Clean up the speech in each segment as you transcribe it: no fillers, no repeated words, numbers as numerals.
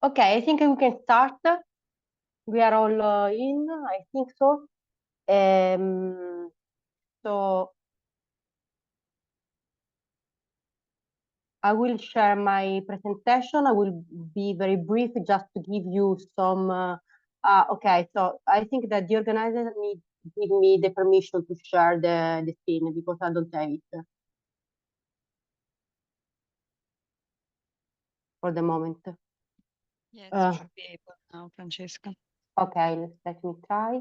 Okay, I think we can start. We are all in, I think so. So I will share my presentation. I will be very brief just to give you some, okay, so I think that the organizer needs to give me the permission to share the screen because I don't have it for the moment. Yes, you should be able now, Francesca. Okay, let me try.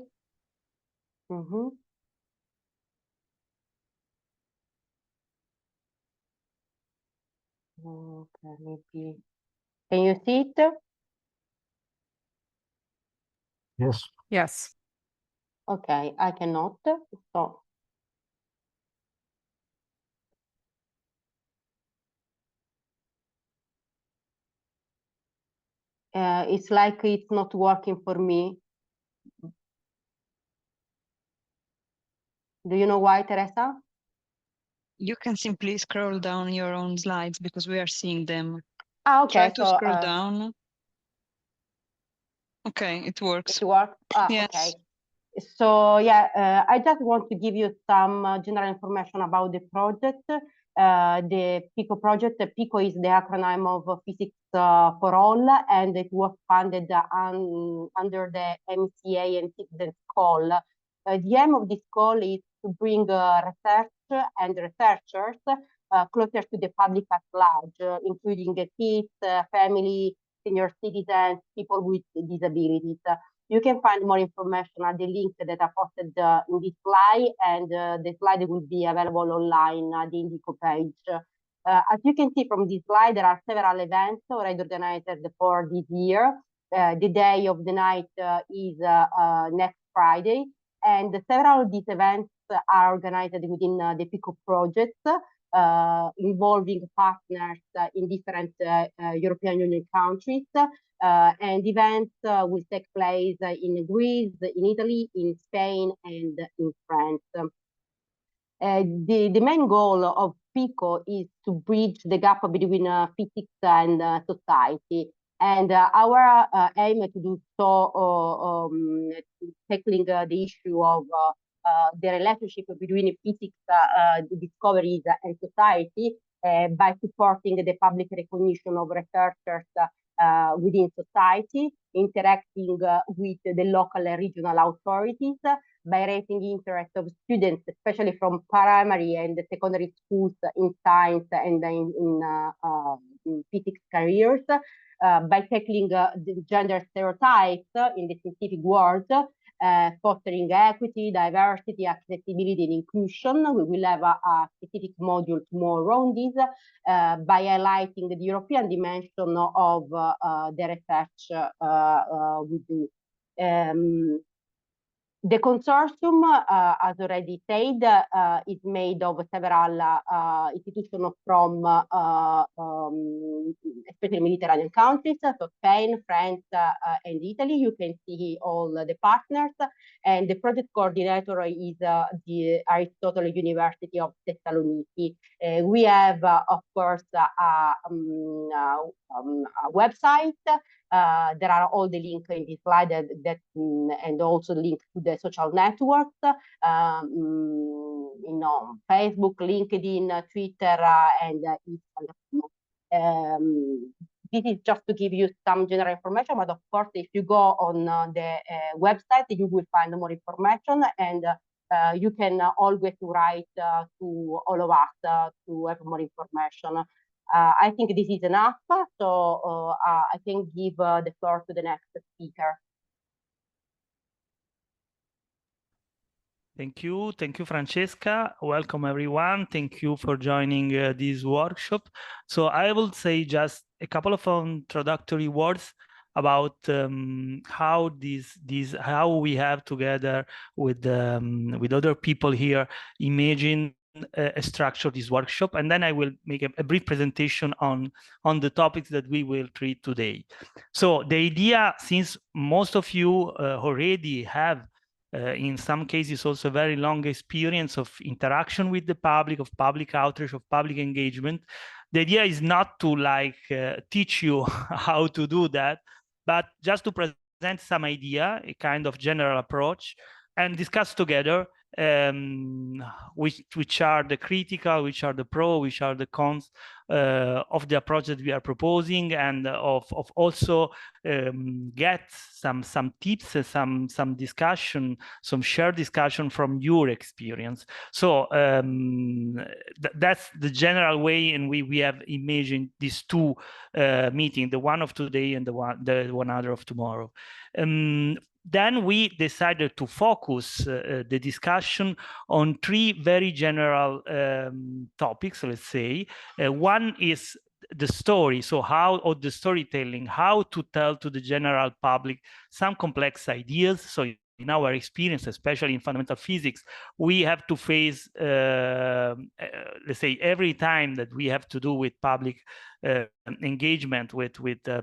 Okay, maybe. Can you see it? Yes. Yes. Okay, I cannot. So it's like it's not working for me. Do you know why, Teresa? You can simply scroll down your own slides because we are seeing them. Ah, okay. Try to scroll down. Okay, it works. It works? Ah, yes. Okay. So yeah, I just want to give you some general information about the project. The PICO project. PICO is the acronym of Physics for All, and it was funded under the MCA and Citizens Call. The aim of this call is to bring research and researchers closer to the public at large, including kids, family, senior citizens, people with disabilities. You can find more information at the link that I posted in this slide, and the slide will be available online at the Indico page. As you can see from this slide, there are several events already organized for this year. The day of the night is next Friday, and several of these events are organized within the PICO project, involving partners in different European Union countries. And events will take place in Greece, in Italy, in Spain, and in France. The main goal of PICO is to bridge the gap between physics and society. And our aim to do so, tackling the issue of the relationship between physics discoveries and society by supporting the public recognition of researchers within society, interacting with the local and regional authorities, by raising interest of students, especially from primary and secondary schools in science and in physics careers, by tackling the gender stereotypes in the scientific world, fostering equity, diversity, accessibility, and inclusion. We will have a specific module tomorrow on this, by highlighting the European dimension of the research we do. The consortium, as already said, is made of several institutions from especially Mediterranean countries, so Spain, France, and Italy. You can see all the partners, and the project coordinator is the Aristotle University of Thessaloniki. We have, of course, a website. There are all the links in this slide and also links to the social networks, Facebook, LinkedIn, Twitter, and Instagram. This is just to give you some general information, but of course, if you go on the website, you will find more information, and you can always write to all of us to have more information. I think this is enough, so I can give the floor to the next speaker. Thank you, Francesca. Welcome, everyone. Thank you for joining this workshop. So I will say just a couple of introductory words about how how we have together with other people here imagine a structure this workshop, and then I will make a brief presentation on the topics that we will treat today. So the idea, since most of you already have in some cases also very long experience of interaction with the public, of public outreach, of public engagement, The idea is not to teach you how to do that, but just to present some idea, a kind of general approach, and discuss together which are the critical, which are the pro, which are the cons of the approach that we are proposing, and of also get some tips, some discussion, some shared discussion from your experience. So that's the general way in which we have imagined these two meetings, the one of today and the one other of tomorrow. Then we decided to focus the discussion on three very general topics, let's say. One is the story, so or the storytelling, how to tell to the general public some complex ideas. So in our experience, especially in fundamental physics, we have to face, let's say, every time that we have to do with public engagement, with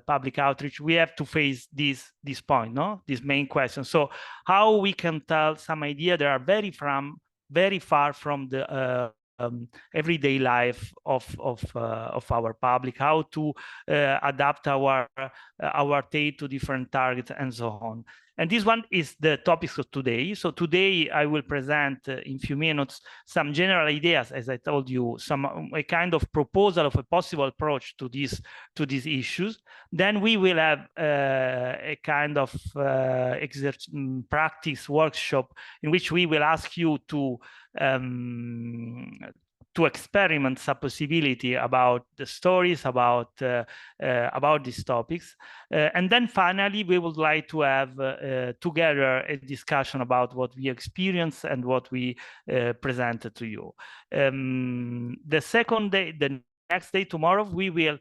public outreach, we have to face this point, no? This main question. So how we can tell some idea that are very far from the everyday life of our public, how to adapt our tale to different targets and so on. And this one is the topics of today. So today I will present in few minutes some general ideas, as I told you, a kind of proposal of a possible approach to these issues. Then we will have a kind of practice workshop in which we will ask you to experiment some possibility about the stories, about these topics. And then finally, we would like to have together a discussion about what we experienced and what we presented to you. The second day, the next day, tomorrow, we will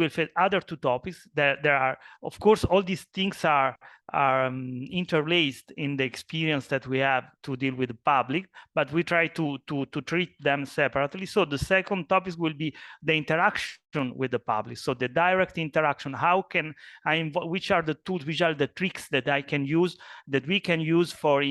face other two topics. There are, of course, all these things are interlaced in the experience that we have to deal with the public, but we try to treat them separately. So the second topic will be the interaction with the public. So the direct interaction, how can I involve, which are the tools, which are the tricks that I can use, that we can use for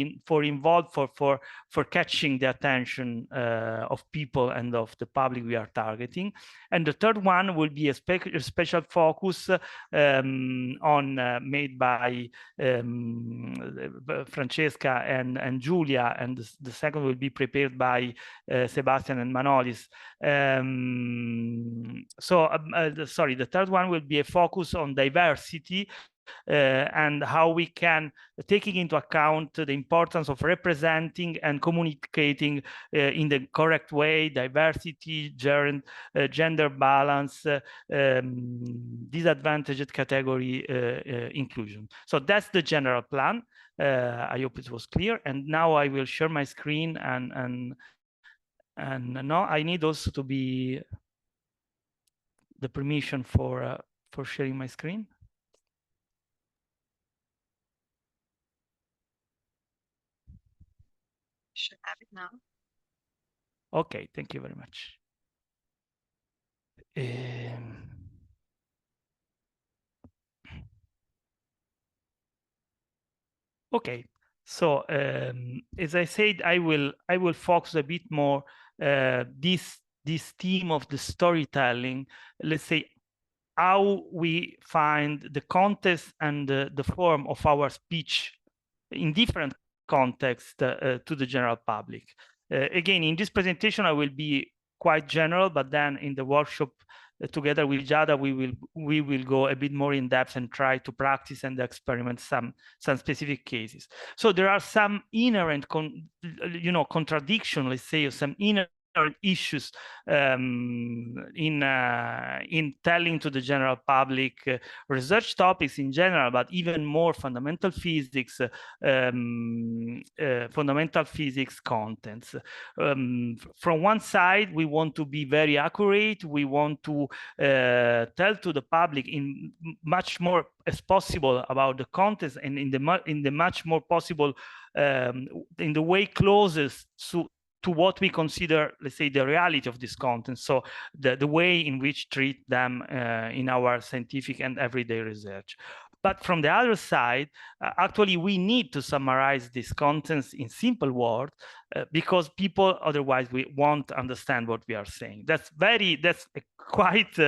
catching the attention of people and of the public we are targeting. And the third one will be a special focus made by Francesca and Julia, and the second will be prepared by Sebastian and Manolis. Sorry, the third one will be a focus on diversity and how we can, taking into account the importance of representing and communicating in the correct way, diversity, gender balance, disadvantaged category inclusion. So that's the general plan. I hope it was clear. And now I will share my screen, and now I need also to be the permission for sharing my screen. Should have it now. Okay, thank you very much. Okay, so as I said, I will focus a bit more this theme of the storytelling. Let's say how we find the context and the form of our speech in different contexts to the general public. Again, in this presentation, I will be quite general, but then in the workshop together with Giada, we will go a bit more in depth and try to practice and experiment some specific cases. So there are some inherent contradiction, let's say, or some inherent issues in telling to the general public research topics in general, but even more fundamental physics contents. From one side, we want to be very accurate. We want to tell to the public in much more as possible about the contents, and in the much more possible in the way closest to what we consider, let's say, the reality of this content. So the way in which treat them in our scientific and everyday research. But from the other side, actually, we need to summarize these contents in simple words because people otherwise we won't understand what we are saying. That's a quite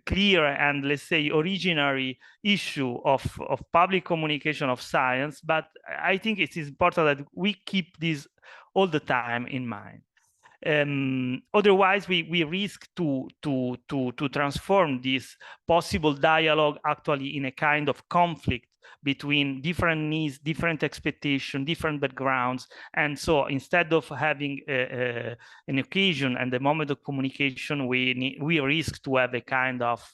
clear and, let's say, originary issue of public communication of science. But I think it is important that we keep this all the time in mind. Otherwise, we risk to transform this possible dialogue actually in a kind of conflict between different needs, different expectations, different backgrounds. And so instead of having an occasion and a moment of communication, we risk to have a kind of,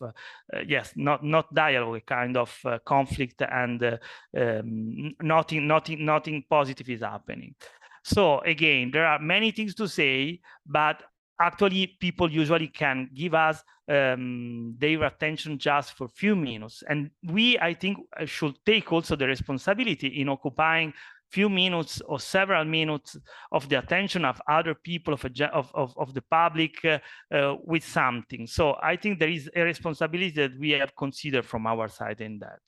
yes, not dialogue, a kind of conflict, and nothing positive is happening. So again, there are many things to say, but actually people usually can give us their attention just for a few minutes. And we, I think, should take also the responsibility in occupying few minutes or several minutes of the attention of other people, of the public with something. So I think there is a responsibility that we have considered from our side in that.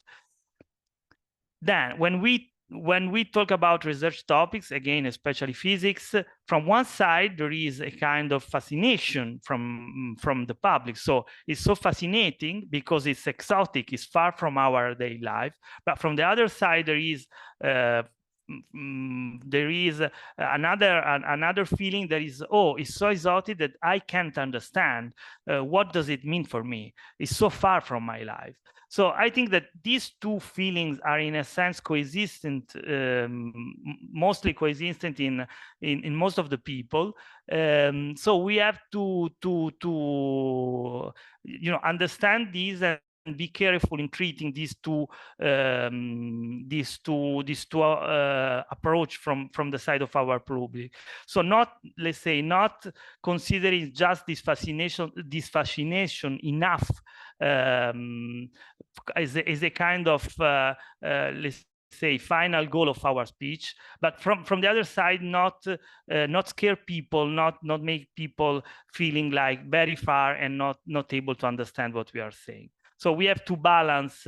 Then when we talk about research topics, again, especially physics, from one side, there is a kind of fascination from the public. So it's so fascinating because it's exotic, it's far from our daily life. But from the other side, there is another feeling that is, oh, it's so exotic that I can't understand. What does it mean for me? It's so far from my life. So I think that these two feelings are in a sense coexistent, mostly coexistent in most of the people. So we have to understand these and be careful in treating these two approach from the side of our public. So not, let's say, not considering just this fascination enough as a kind of let's say final goal of our speech, but from the other side, not scare people, not make people feeling like very far and not able to understand what we are saying. So we have to balance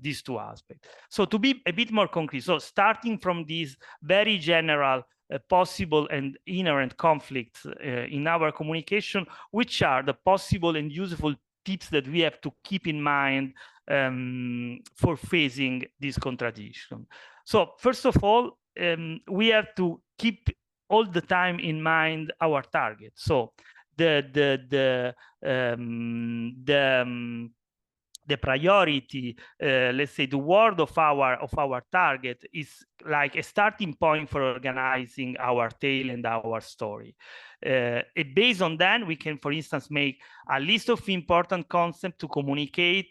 these two aspects. So to be a bit more concrete, so starting from these very general possible and inherent conflicts in our communication, which are the possible and useful tips that we have to keep in mind for facing this contradiction. So first of all, we have to keep all the time in mind our target. So the priority, let's say the word of our target is like a starting point for organizing our tale and our story. Based on that, we can, for instance, make a list of important concepts to communicate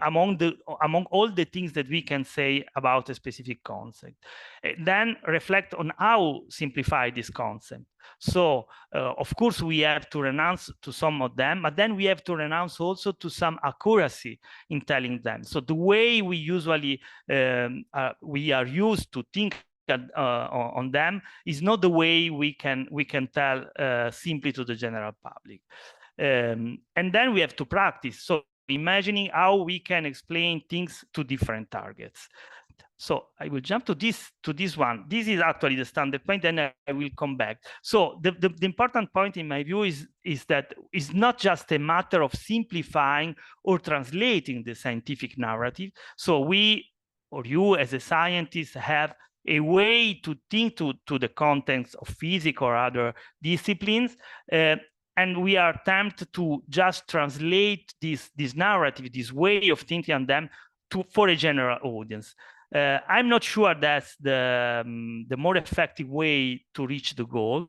among all the things that we can say about a specific concept. Then reflect on how simplify this concept. So of course we have to renounce to some of them, but then we have to renounce also to some accuracy in telling them. So the way we usually we are used to think on them is not the way we can tell simply to the general public. And then we have to practice. So imagining how we can explain things to different targets. So I will jump to this one. This is actually the standard point, and I will come back. So the important point in my view is that it's not just a matter of simplifying or translating the scientific narrative. So we, or you as a scientist, have a way to think to the context of physics or other disciplines, and we are tempted to just translate this narrative, this way of thinking on them for a general audience. I'm not sure that's the more effective way to reach the goal.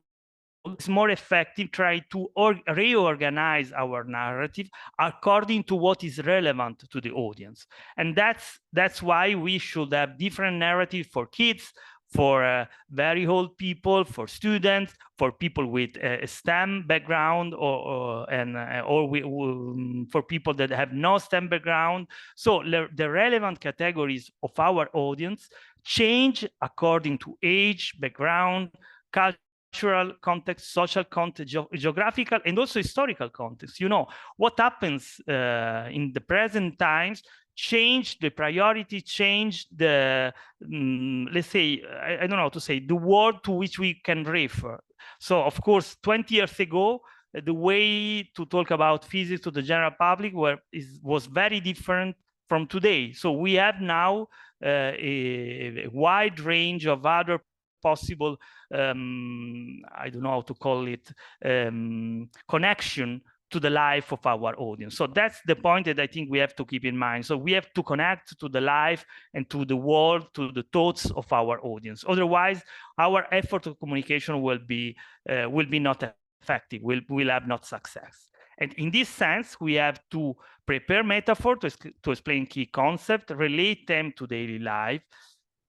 It's more effective try to reorganize our narrative according to what is relevant to the audience. And that's why we should have different narratives for kids, for very old people, for students, for people with a STEM background, or for people that have no STEM background. So the relevant categories of our audience change according to age, background, culture, cultural context, social context, geographical, and also historical context. You know, what happens in the present times change the priority, change the, let's say, I don't know how to say, the word to which we can refer. So, of course, 20 years ago, the way to talk about physics to the general public was very different from today. So we have now a wide range of other possible, I don't know how to call it, connection to the life of our audience. So that's the point that I think we have to keep in mind. So we have to connect to the life and to the world, to the thoughts of our audience. Otherwise, our effort of communication will be not effective, will have not success. And in this sense, we have to prepare metaphor to explain key concepts, relate them to daily life.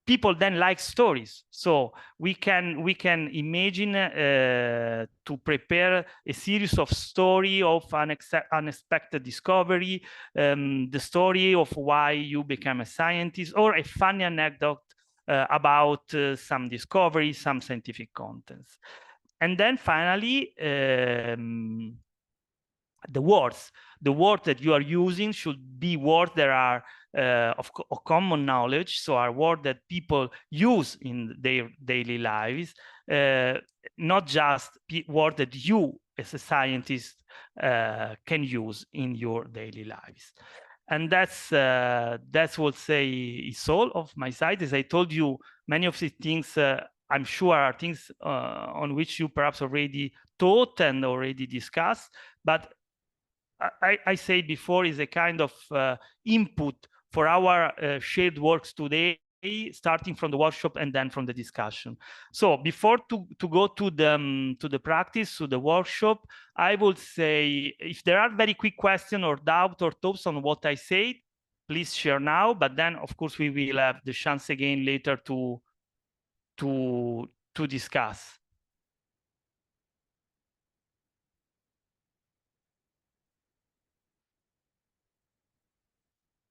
People then like stories, so we can imagine to prepare a series of story of unexpected discovery, the story of why you became a scientist, or a funny anecdote about some discovery, some scientific contents. And then finally, the words that you are using should be words that are of common knowledge, so are words that people use in their daily lives, not just words that you as a scientist can use in your daily lives. And that's what say is all of my side. As I told you, many of these things I'm sure are things on which you perhaps already thought and already discussed, but I said before, is a kind of input for our shared works today, starting from the workshop and then from the discussion. So before to go to the practice, to the workshop, I would say if there are very quick questions or doubt or thoughts on what I said, please share now. But then, of course, we will have the chance again later to discuss.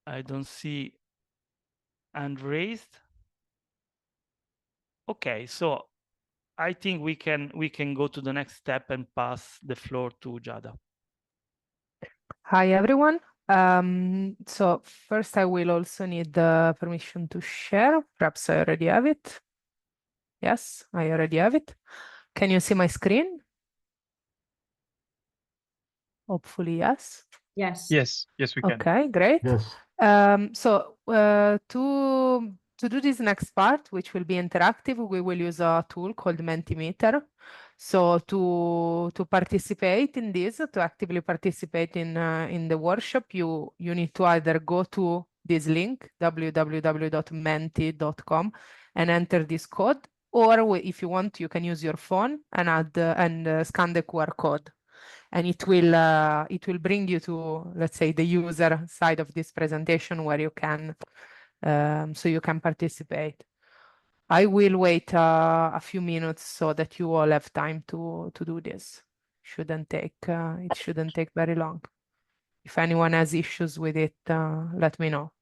I don't see hand raised. Okay, so I think we can go to the next step and pass the floor to Giada. Hi, everyone. So first I will also need the permission to share. Perhaps I already have it. Yes, I already have it. Can you see my screen? Hopefully, yes. Yes. Yes, we can. Okay, great. Yes. So to do this next part, which will be interactive, we will use a tool called Mentimeter. So to participate in this, to actively participate in the workshop, you need to either go to this link, www.menti.com, and enter this code, or if you want, you can use your phone and add and scan the QR code. And it will bring you to, let's say, the user side of this presentation where you can, so you can participate. I will wait a few minutes so that you all have time to do this. It shouldn't take very long. If anyone has issues with it, let me know.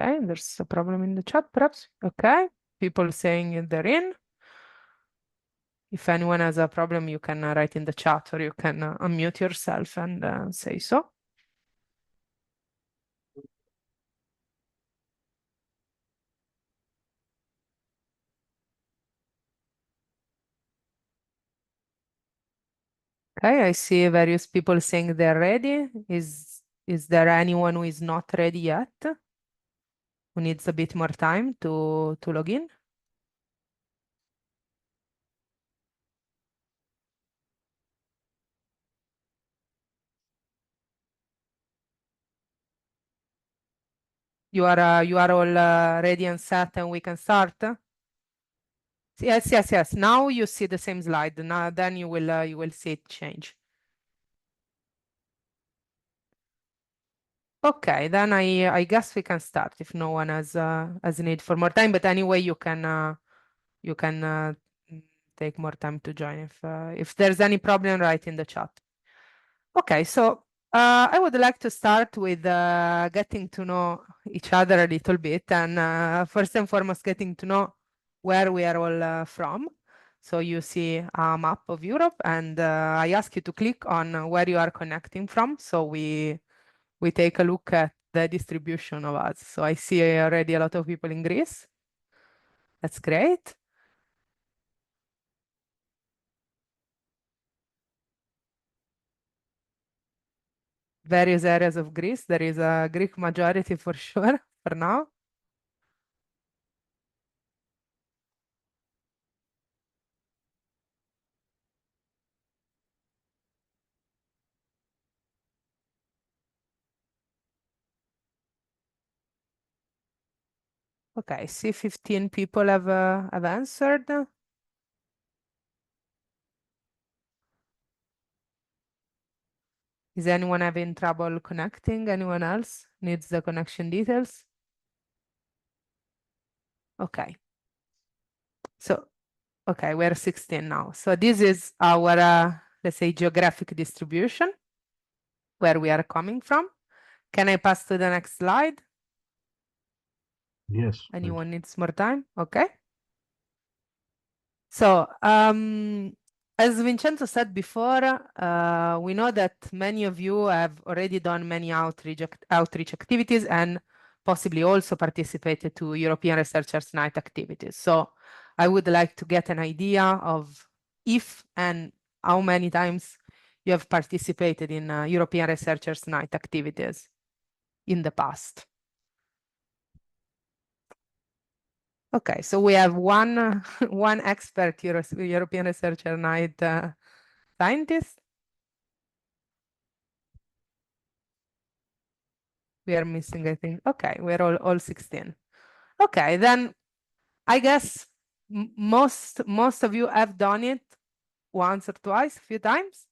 Okay, there's a problem in the chat, perhaps. Okay, people saying they're in. If anyone has a problem, you can write in the chat, or you can unmute yourself and say so. Okay, I see various people saying they're ready. Is there anyone who is not ready yet? Who needs a bit more time to log in? You are all ready and set, and we can start? Yes. Now you see the same slide. Now then you will see it change. Okay, then I guess we can start if no one has a need for more time. But anyway, you can take more time to join if there's any problem, write in the chat. Okay, so I would like to start with getting to know each other a little bit, and first and foremost, getting to know where we are all from. So you see a map of Europe, and I ask you to click on where you are connecting from. So we take a look at the distribution of us. So I see already a lot of people in Greece. That's great. Various areas of Greece. There is a Greek majority for sure for now. Okay, see 15 people have answered. Is anyone having trouble connecting? Anyone else needs the connection details? Okay. So, okay, we're 16 now. So this is our, let's say, geographic distribution, where we are coming from. Can I pass to the next slide? Yes. Anyone needs more time? Okay. So, as Vincenzo said before, we know that many of you have already done many outreach activities and possibly also participated to European Researchers' Night activities. So I would like to get an idea of if and how many times you have participated in European Researchers' Night activities in the past. Okay, so we have one one expert European Researcher Night scientist. We are missing, I think. Okay, we're all 16. Okay, then I guess most of you have done it once or twice, a few times,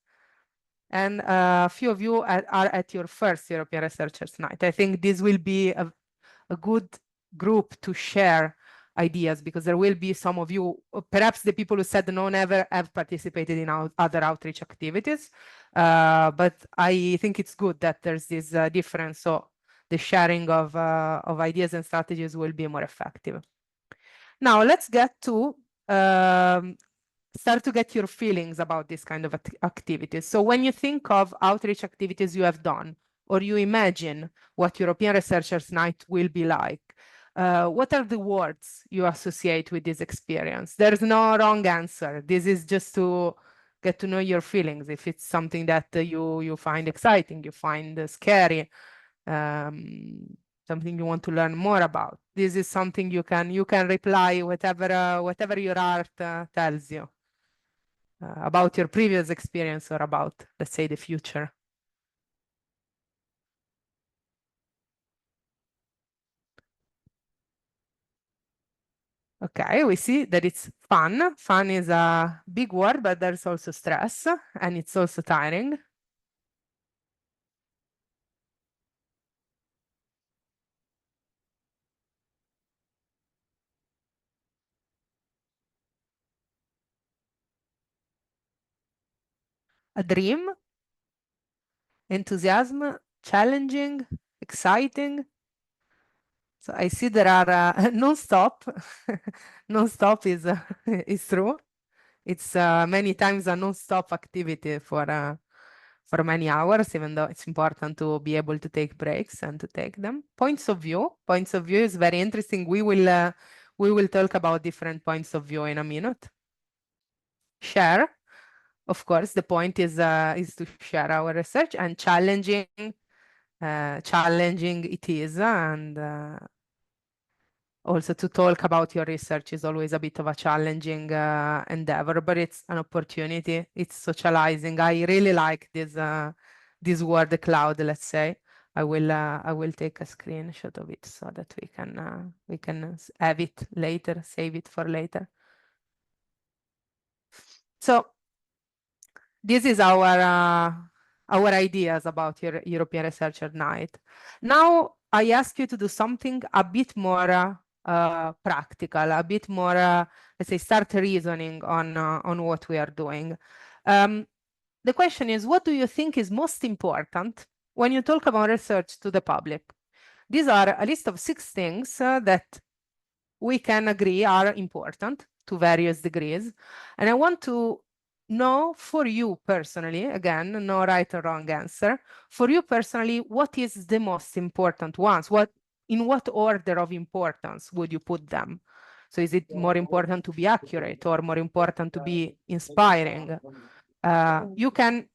and a few of you are at your first European Researchers Night. I think this will be a good group to share ideas, because there will be some of you, perhaps the people who said no, never have participated in other outreach activities, but I think it's good that there's this difference, so the sharing of ideas and strategies will be more effective. Now let's get to start to get your feelings about this kind of activities. So when you think of outreach activities you have done, or you imagine what European Researchers Night will be like, what are the words you associate with this experience? There's no wrong answer. This is just to get to know your feelings. If it's something that you find exciting, you find scary, something you want to learn more about, this is something you can reply whatever your heart tells you about your previous experience, or about, let's say, the future. Okay, we see that it's fun. Fun is a big word, but there's also stress, and it's also tiring. A dream, enthusiasm, challenging, exciting. So I see there are non-stop. Non-stop is true. It's many times a non-stop activity for many hours, even though it's important to be able to take breaks and to take them. Points of view is very interesting. We will talk about different points of view in a minute. Share, of course, the point is to share our research, and challenging it is, and also to talk about your research is always a bit of a challenging endeavor, but it's an opportunity. It's socializing. I really like this word cloud, let's say. I will take a screenshot of it so that we can have it later, save it for later. So this is our ideas about your European Researcher Night. Now I ask you to do something a bit more practical, a bit more, let's say, start reasoning on what we are doing. the question is, what do you think is most important when you talk about research to the public? These are a list of 6 things that we can agree are important to various degrees. And I want to know for you personally, again, no right or wrong answer, for you personally, what is the most important ones? In what order of importance would you put them? So is it more important to be accurate or more important to be inspiring? You can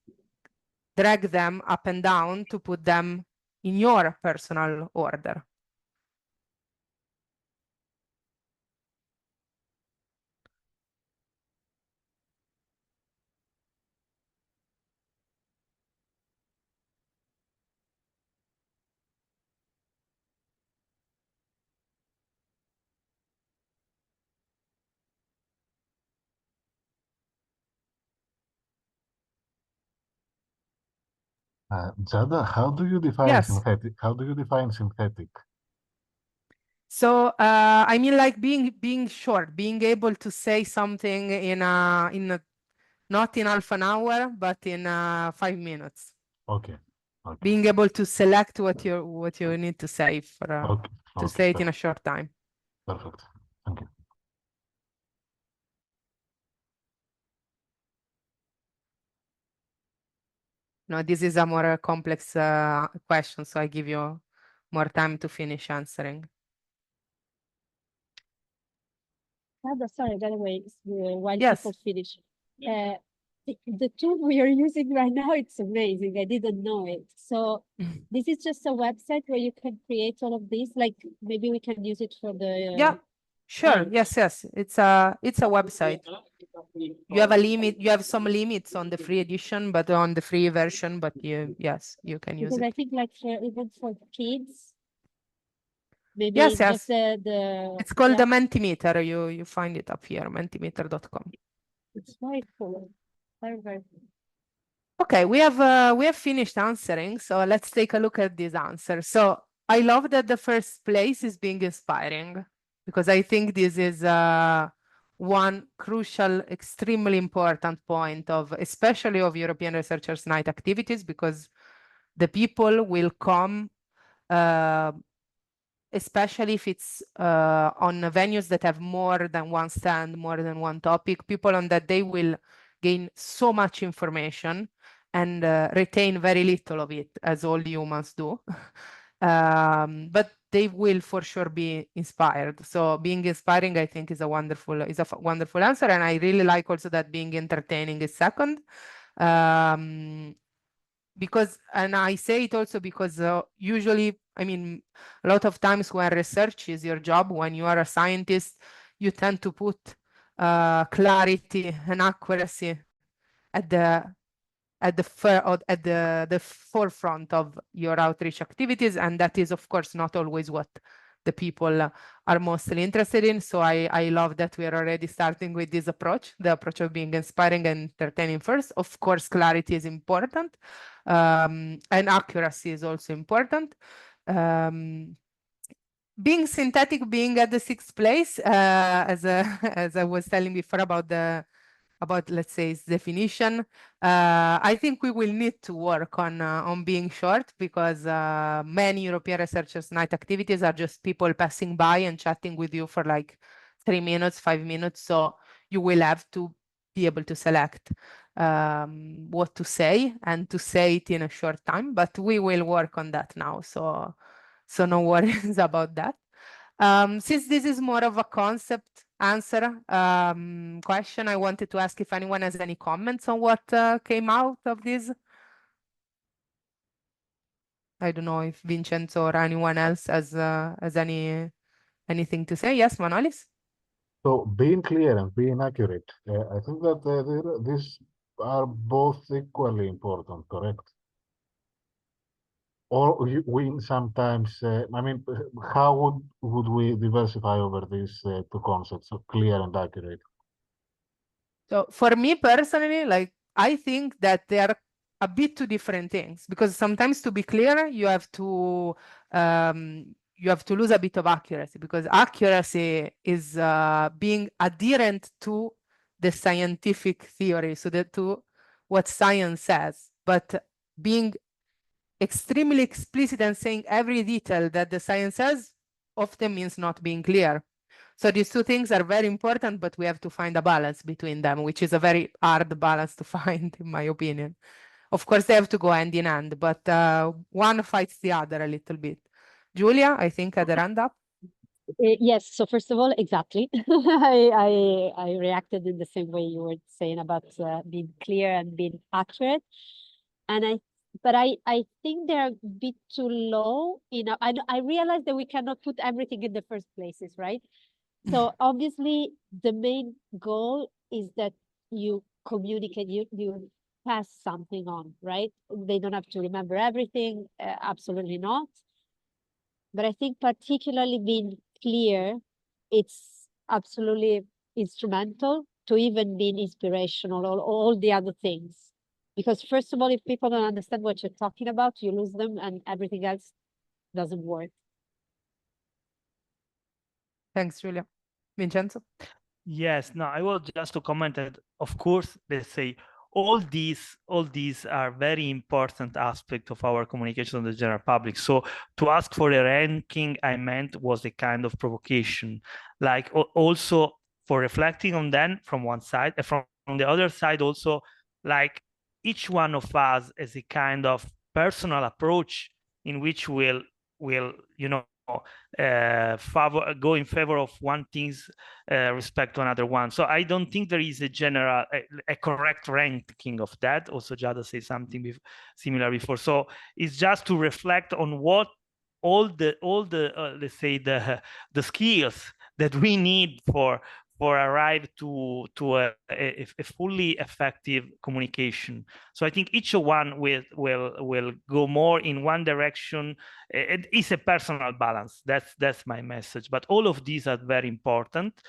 drag them up and down to put them in your personal order. Giada, how do you define Yes. synthetic? How do you define synthetic? So I mean, like being short, being able to say something in not in half an hour, but in 5 minutes. Okay. Okay. Being able to select what you need to say for to say it in a short time. Perfect. Thank you. No, this is a more complex question, so I give you more time to finish answering. Sorry, by the way, while Yes. people finish. The tool we are using right now, it's amazing. I didn't know it. So this is just a website where you can create all of these. Like maybe we can use it for the Yeah, sure. Yes. It's a website. You have a limit. You have some limits on the free edition, but on the free version. But yes, you can use because it. I think like even for kids, maybe Yes. just the It's called the Mentimeter. You find it up here, mentimeter.com. It's very cool. Very, very cool. Okay, we have finished answering, so let's take a look at this answer. So I love that the first place is being inspiring, because I think this is one crucial, extremely important point of, especially of European Researchers' Night activities, because the people will come, especially if it's on venues that have more than one stand, more than one topic. People on that day will gain so much information and retain very little of it, as all humans do. But they will for sure be inspired. So being inspiring, I think, is a wonderful answer, and I really like also that being entertaining is second. Because, and I say it also because usually, I mean, a lot of times when research is your job, when you are a scientist, you tend to put clarity and accuracy at the forefront of your outreach activities, and that is of course not always what the people are mostly interested in. So I love that we are already starting with this approach, the approach of being inspiring and entertaining first. Of course, clarity is important, and accuracy is also important. Being synthetic, being at the 6th place, as I was telling before about, let's say, its definition. I think we will need to work on being short, because many European Researchers' Night activities are just people passing by and chatting with you for like 3 minutes, 5 minutes. So you will have to be able to select what to say and to say it in a short time, but we will work on that now. So no worries about that. Since this is more of a concept answer question, I wanted to ask if anyone has any comments on what came out of this. I don't know if Vincenzo or anyone else has anything to say. Yes, Manolis? So being clear and being accurate, I think that these are both equally important, correct? Or we sometimes, I mean, how would we diversify over these two concepts of clear and accurate? So for me personally, like, I think that they are a bit two different things, because sometimes, to be clear, you have to lose a bit of accuracy, because accuracy is being adherent to the scientific theory, so that to what science says, but being extremely explicit and saying every detail that the science says often means not being clear. So these two things are very important, but we have to find a balance between them, which is a very hard balance to find, in my opinion. Of course, they have to go hand in hand, but one fights the other a little bit. Julia, I think had a hand up. Yes, so first of all, exactly. I reacted in the same way you were saying about being clear and being accurate. And I think they're a bit too low. I realize that we cannot put everything in the first places, right? So obviously the main goal is that you communicate, you pass something on, right? They don't have to remember everything, absolutely not. But I think particularly being clear, it's absolutely instrumental to even being inspirational or all the other things. Because first of all, if people don't understand what you're talking about, you lose them and everything else doesn't work. Thanks, Julia. Vincenzo? Yes, no, I will just to comment that, of course, let's say all these are very important aspects of our communication to the general public. So to ask for a ranking, I meant was a kind of provocation, like also for reflecting on them from one side, and from the other side also, like each one of us as a kind of personal approach in which will you know go in favor of one things respect to another one. So I don't think there is a general a correct ranking of that. Also Giada said something similar before. So it's just to reflect on what all the let's say the skills that we need for arrive to a fully effective communication. So I think each one will go more in one direction. It is a personal balance. That's my message. But all of these are very important.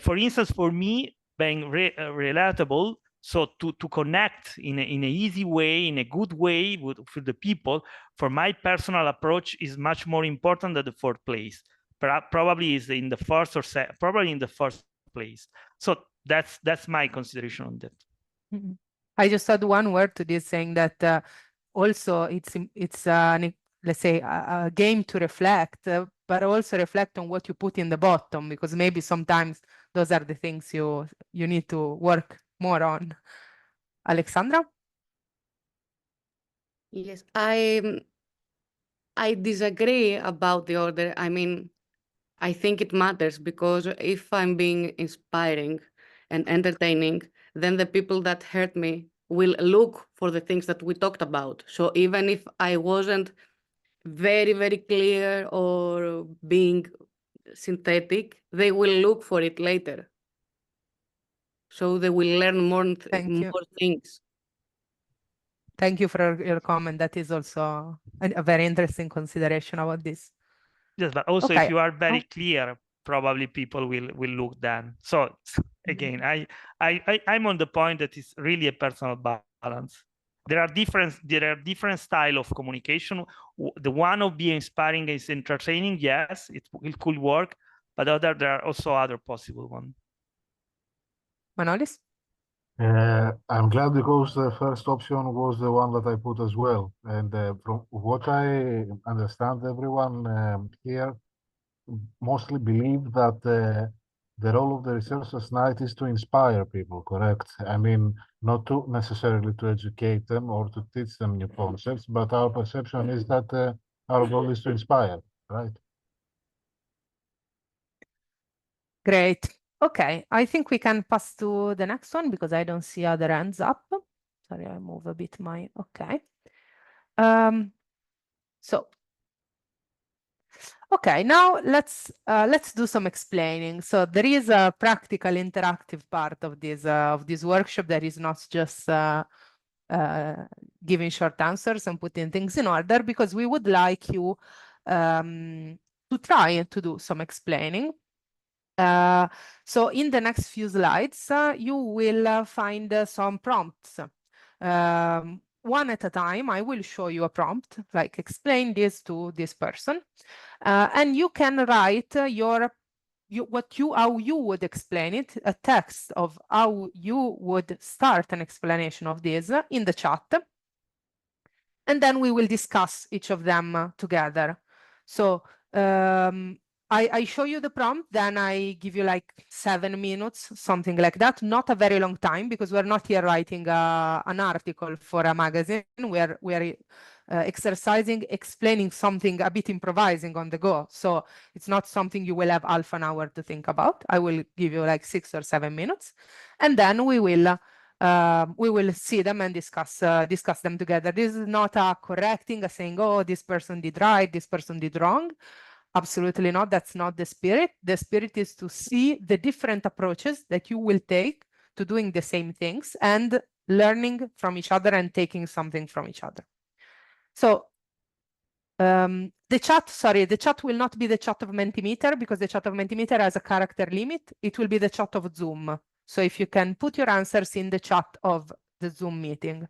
For instance, for me, being relatable, so to connect in an easy way, in a good way with the people, for my personal approach is much more important than the fourth place. Probably is in the first or probably in the first place. So that's my consideration on that. Mm-hmm. I just add one word to this, saying that also it's let's say a game to reflect, but also reflect on what you put in the bottom, because maybe sometimes those are the things you need to work more on. Alexandra? Yes, I disagree about the order. I mean, I think it matters because if I'm being inspiring and entertaining, then the people that hurt me will look for the things that we talked about. So even if I wasn't very, very clear or being synthetic, they will look for it later. So they will learn more things. Thank you for your comment. That is also a very interesting consideration about this. Yes, but also if you are very clear, probably people will look then. So again, I'm on the point that it's really a personal balance. There are different style of communication. The one of being inspiring is entertaining. Yes, it could work, but there are also other possible ones. Manolis? I'm glad because the first option was the one that I put as well. And from what I understand, everyone here mostly believe that the role of the researchers' night is to inspire people, correct? I mean, not to necessarily to educate them or to teach them new concepts, but our perception is that our goal is to inspire, right? Great. Okay, I think we can pass to the next one because I don't see other hands up. Sorry, I move a bit my, okay. Okay, now let's do some explaining. So there is a practical interactive part of this workshop that is not just giving short answers and putting things in order, because we would like you to try to do some explaining. So in the next few slides, you will find some prompts. One at a time, I will show you a prompt, like explain this to this person. And you can write your how you would explain it, a text of how you would start an explanation of this in the chat. And then we will discuss each of them together. So I show you the prompt, then I give you like 7 minutes, something like that. Not a very long time, because we're not here writing an article for a magazine. We're exercising, explaining something, a bit improvising on the go. So it's not something you will have half an hour to think about. I will give you like 6 or 7 minutes, and then we will see them and discuss them together. This is not a correcting, a saying, oh, this person did right, this person did wrong. Absolutely not. That's not the spirit. The spirit is to see the different approaches that you will take to doing the same things and learning from each other and taking something from each other. So the chat will not be the chat of Mentimeter, because the chat of Mentimeter has a character limit. It will be the chat of Zoom. So if you can put your answers in the chat of the Zoom meeting.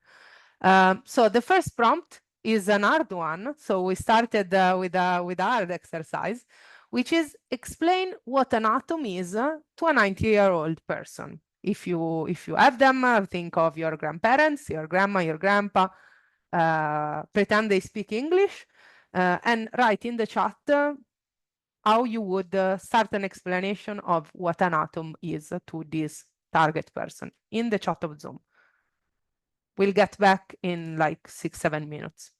So the first prompt is an hard one. So we started with a hard exercise, which is explain what an atom is to a 90-year-old person. If you have them, think of your grandparents, your grandma, your grandpa, pretend they speak English, and write in the chat how you would start an explanation of what an atom is to this target person in the chat of Zoom. We'll get back in like 6-7 minutes.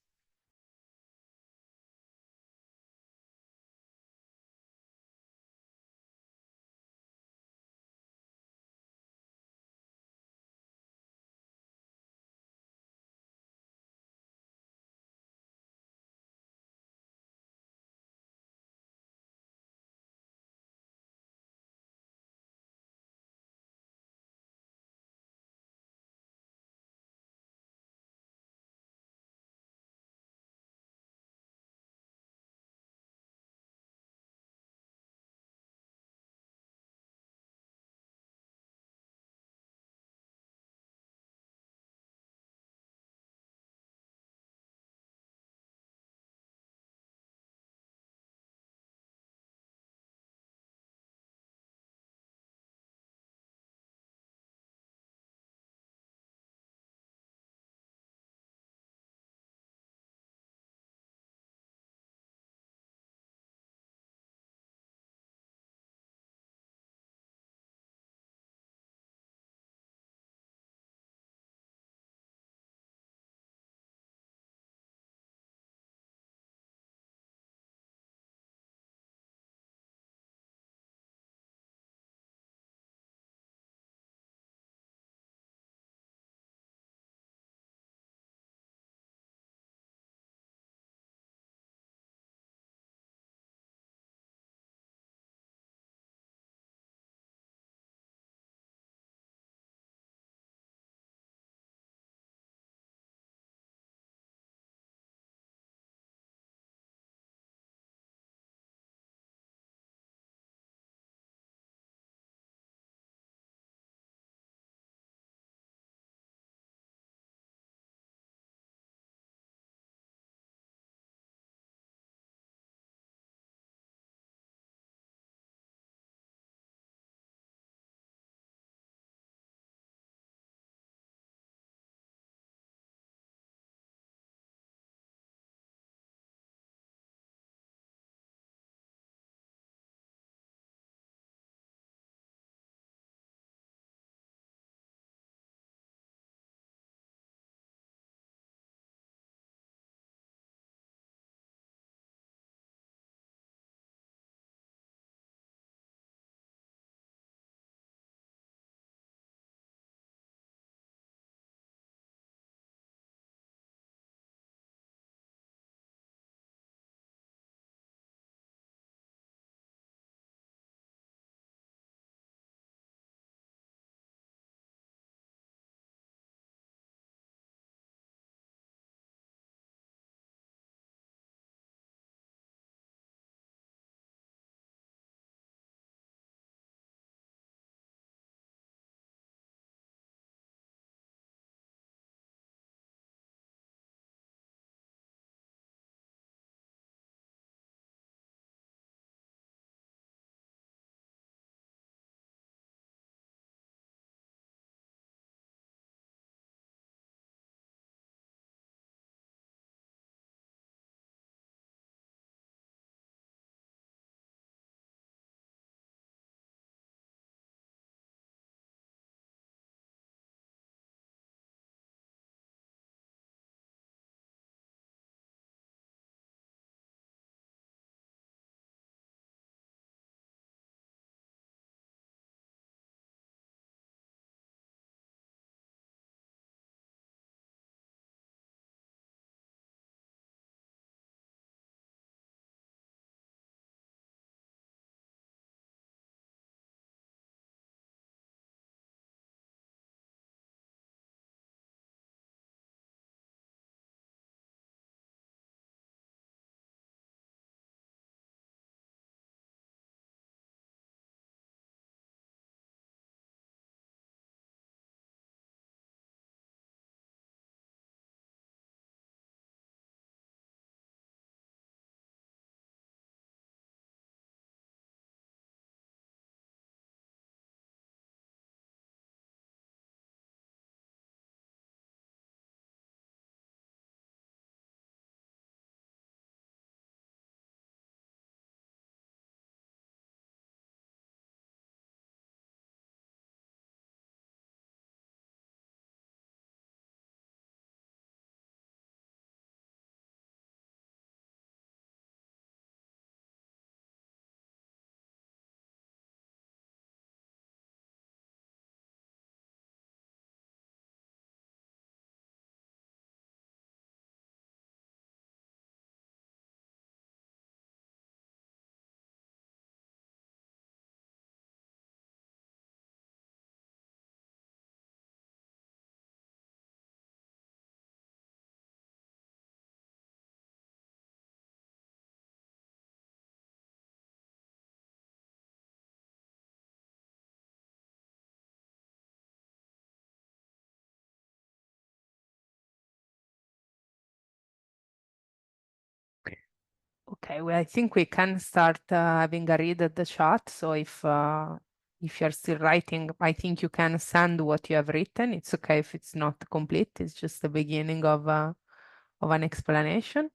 Okay, well, I think we can start having a read at the chat. So if you're still writing, I think you can send what you have written. It's okay if it's not complete. It's just the beginning of an explanation.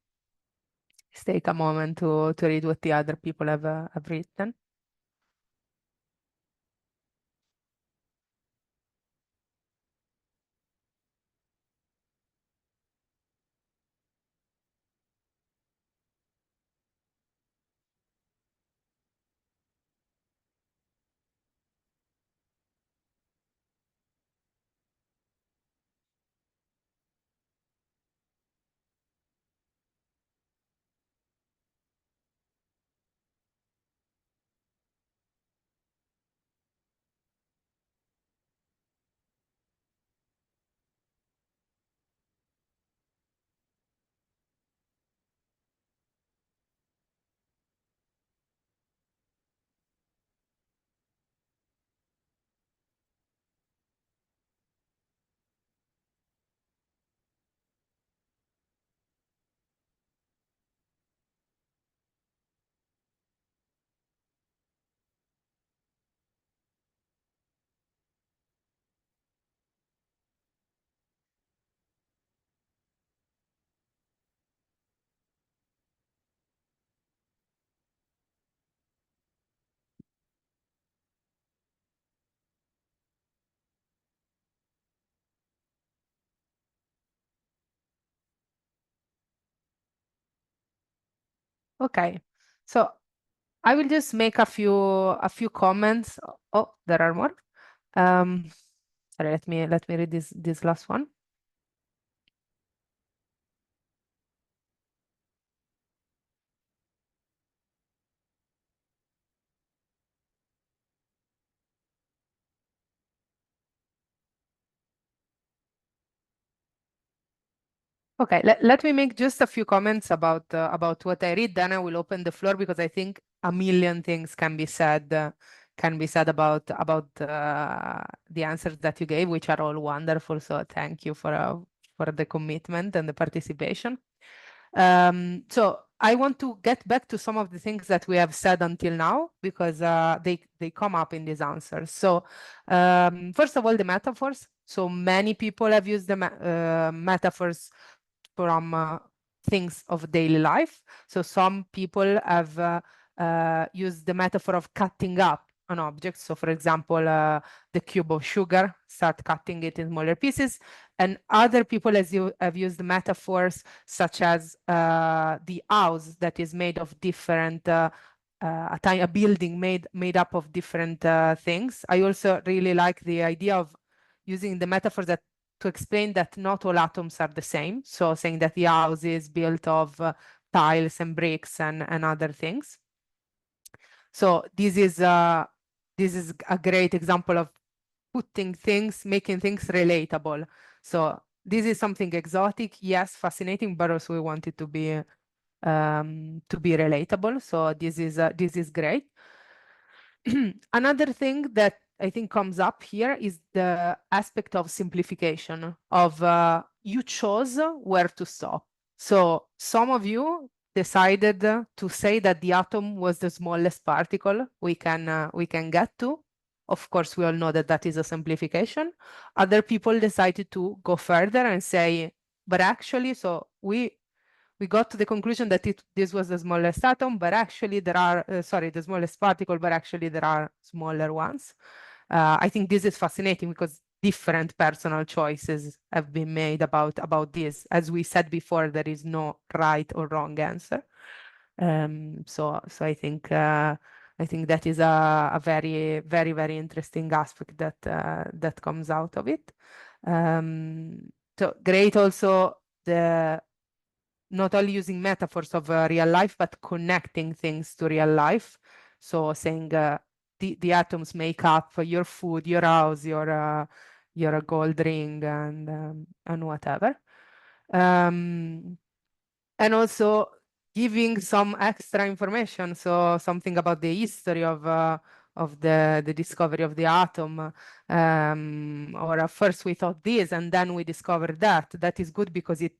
Let's take a moment to read what the other people have written. Okay, so I will just make a few comments. Oh, there are more. Sorry, let me read this last one. Okay, let me make just a few comments about what I read. Then I will open the floor because I think a million things can be said about the answers that you gave, which are all wonderful. So thank you for the commitment and the participation. So I want to get back to some of the things that we have said until now because they come up in these answers. So first of all, the metaphors. So many people have used the metaphors from things of daily life. So some people have used the metaphor of cutting up an object. So for example, the cube of sugar, start cutting it in smaller pieces. And other people have used metaphors such as the house that is made of different, a building made up of different things. I also really like the idea of using the metaphor that to explain that not all atoms are the same. So saying that the house is built of tiles and bricks and other things. So this is a great example of making things relatable. So this is something exotic, yes, fascinating, but also we want it to be relatable. So this is great. Another thing that I think comes up here is the aspect of simplification of you chose where to stop. So some of you decided to say that the atom was the smallest particle we can get to. Of course, we all know that that is a simplification. Other people decided to go further and say, but actually, so we got to the conclusion that this was the smallest atom, but actually there are, the smallest particle, but actually there are smaller ones. I think this is fascinating because different personal choices have been made about this. As we said before, there is no right or wrong answer. So I think that is a very, very, very interesting aspect that comes out of it. So great also not only using metaphors of real life, but connecting things to real life. So saying the atoms make up your food, your house, your gold ring, and whatever. And also giving some extra information, so something about the history of the discovery of the atom, or at first we thought this and then we discovered that. That is good because it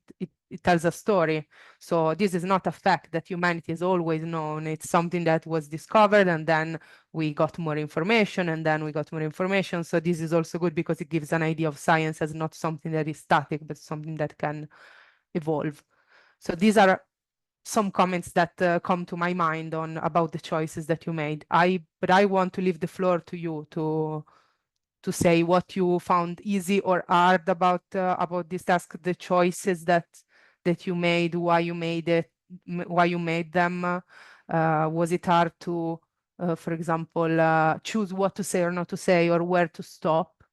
tells a story. So this is not a fact that humanity has always known. It's something that was discovered and then we got more information and then we got more information. So this is also good because it gives an idea of science as not something that is static, but something that can evolve. So these are some comments that come to my mind on about the choices that you made. But I want to leave the floor to you to say what you found easy or hard about this task, the choices that you made, why you made it, why you made them. Was it hard to, for example, choose what to say or not to say, or where to stop?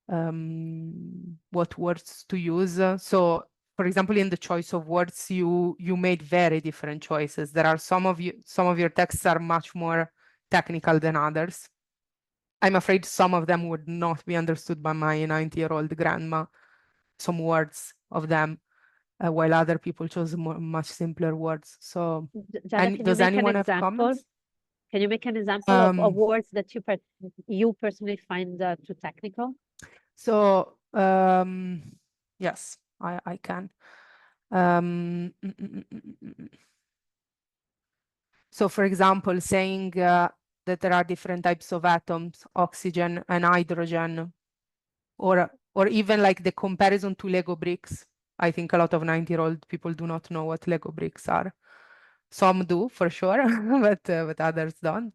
What words to use? So, for example, in the choice of words, you made very different choices. There are some of your texts are much more technical than others. I'm afraid some of them would not be understood by my 90-year-old grandma, some words of them, while other people chose much simpler words. So, Giada, does anyone have comments? Can you make an example of words that you personally find too technical? So, yes, I can. So, for example, saying that there are different types of atoms, oxygen and hydrogen, or even like the comparison to Lego bricks. I think a lot of 90-year-old people do not know what Lego bricks are. Some do, for sure, but others don't.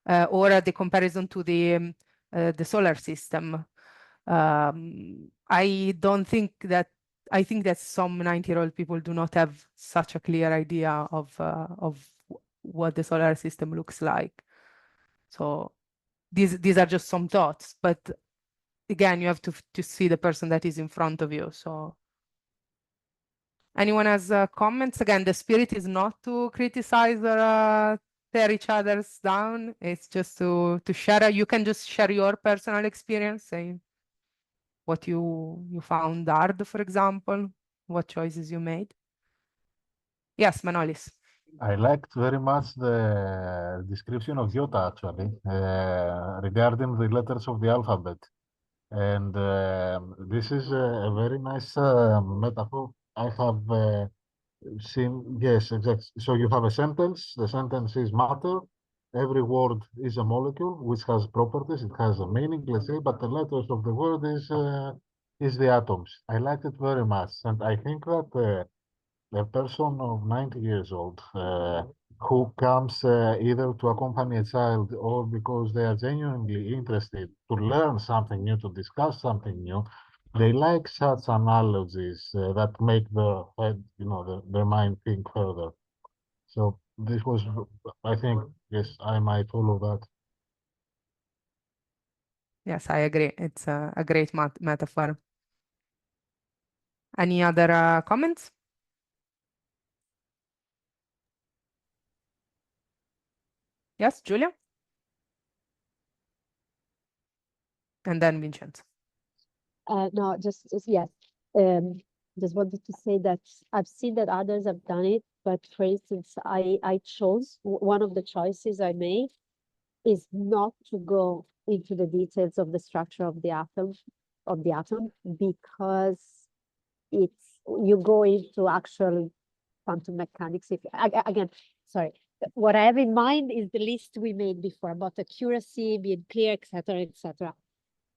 Or the comparison to the solar system. I think that some 90-year-old people do not have such a clear idea of what the solar system looks like. So these are just some thoughts, but again, you have to see the person that is in front of you. So anyone has comments? Again, the spirit is not to criticize or tear each other's down. It's just to share. You can just share your personal experience, say what you found hard, for example, what choices you made. Yes, Manolis. I liked very much the description of Jota, actually, regarding the letters of the alphabet. And this is a very nice metaphor. I have seen, yes, exactly. So you have a sentence, the sentence is matter. Every word is a molecule which has properties, it has a meaning, let's say, but the letters of the word is the atoms. I liked it very much. And I think that a person of 90 years old who comes either to accompany a child or because they are genuinely interested to learn something new, to discuss something new, they like such analogies that make their head, their mind think further. So this was, I think, yes, I might follow that. Yes, I agree. It's a great metaphor. Any other comments? Yes, Julia? And then Vincenzo. No, just yes. Just wanted to say that I've seen that others have done it, but for instance, I chose one of the choices I made is not to go into the details of the structure of the atom, because you go into actual quantum mechanics. Again, sorry, what I have in mind is the list we made before about accuracy, being clear, etc., etc.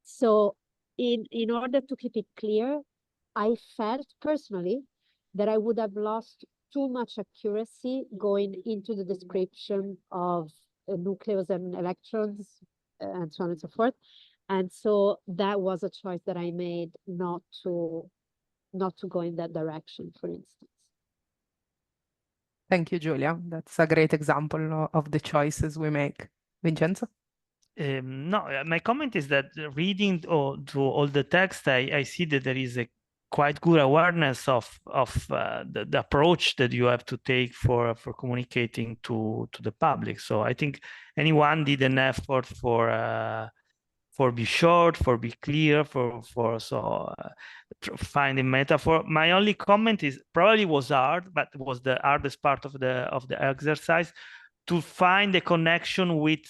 So in order to keep it clear, I felt personally that I would have lost too much accuracy going into the description of nucleus and electrons and so on and so forth. And so that was a choice that I made not to go in that direction, for instance. Thank you, Julia. That's a great example of the choices we make. Vincenzo? No, my comment is that reading through all the text, I see that there is a quite good awareness of the approach that you have to take for communicating to the public. So I think anyone did an effort for be short, for be clear, for find a metaphor. My only comment is probably was hard, but was the hardest part of the exercise, to find a connection with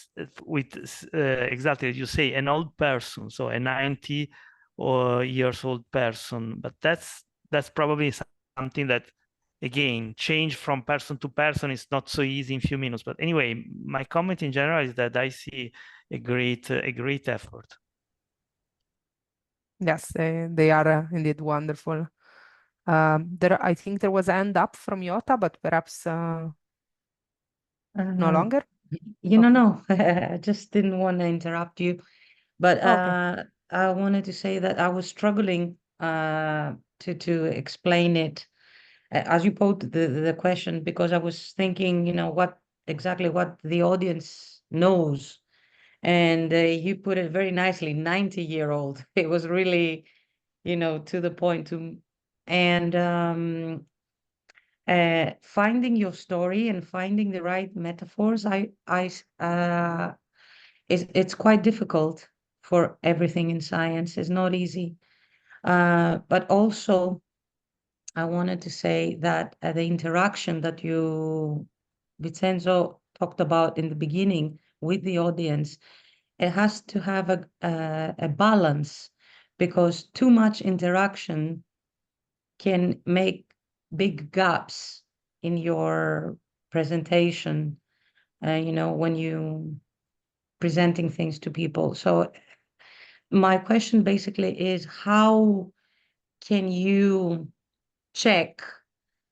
exactly as you say, an old person, so a 90 or years old person. But that's probably something that, again, change from person to person is not so easy in few minutes. But anyway, my comment in general is that I see a great effort. Yes, they are indeed wonderful. I think there was a hand up from Yota, but perhaps no longer. No, I just didn't want to interrupt you, but I wanted to say that I was struggling to explain it as you posed the question, because I was thinking, what the audience knows, and you put it very nicely, 90-year-old. It was really, to the point. And finding your story and finding the right metaphors, it's quite difficult for everything in science. It's not easy. But also, I wanted to say that the interaction that Vincenzo talked about in the beginning with the audience, it has to have a balance, because too much interaction can make big gaps in your presentation, when you presenting things to people. So my question basically is, how can you check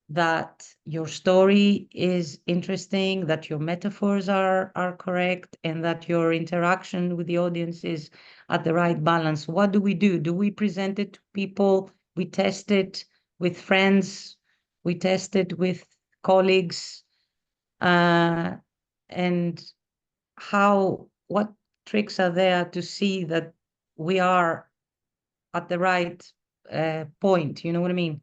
that your story is interesting, that your metaphors are correct, and that your interaction with the audience is at the right balance? What do we do? Do we present it to people? We test it with friends, we test it with colleagues, and what tricks are there to see that we are at the right point? You know what I mean?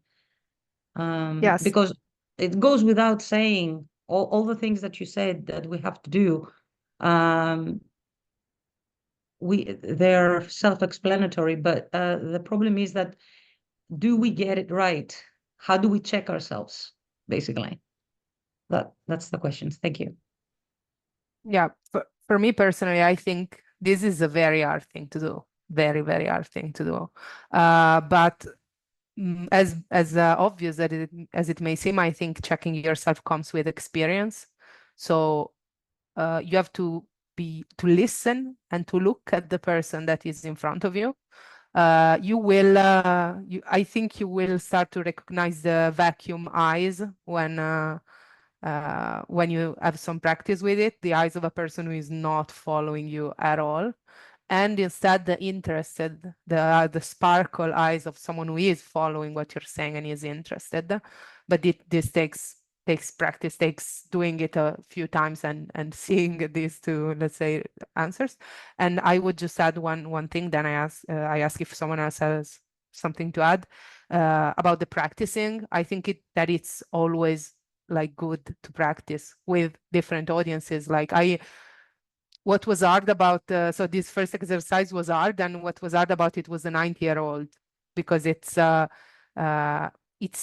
Yes. Because it goes without saying, all the things that you said that we have to do, they're self-explanatory, but the problem is that, do we get it right? How do we check ourselves, basically? That's the question. Thank you. Yeah, for me personally, I think this is a very hard thing to do. Very, very hard thing to do. But as obvious as it may seem, I think checking yourself comes with experience. So you have to listen and to look at the person that is in front of you. I think you will start to recognize the vacuum eyes when you have some practice with it, the eyes of a person who is not following you at all, and instead the sparkle eyes of someone who is following what you're saying and is interested. But this takes practice, takes doing it a few times and seeing these two, let's say, answers. And I would just add one thing, then I ask if someone else has something to add about the practicing. I think that it's always like good to practice with different audiences. Like what was hard about so this first exercise was hard, and what was hard about it was the 90-year-old, because it's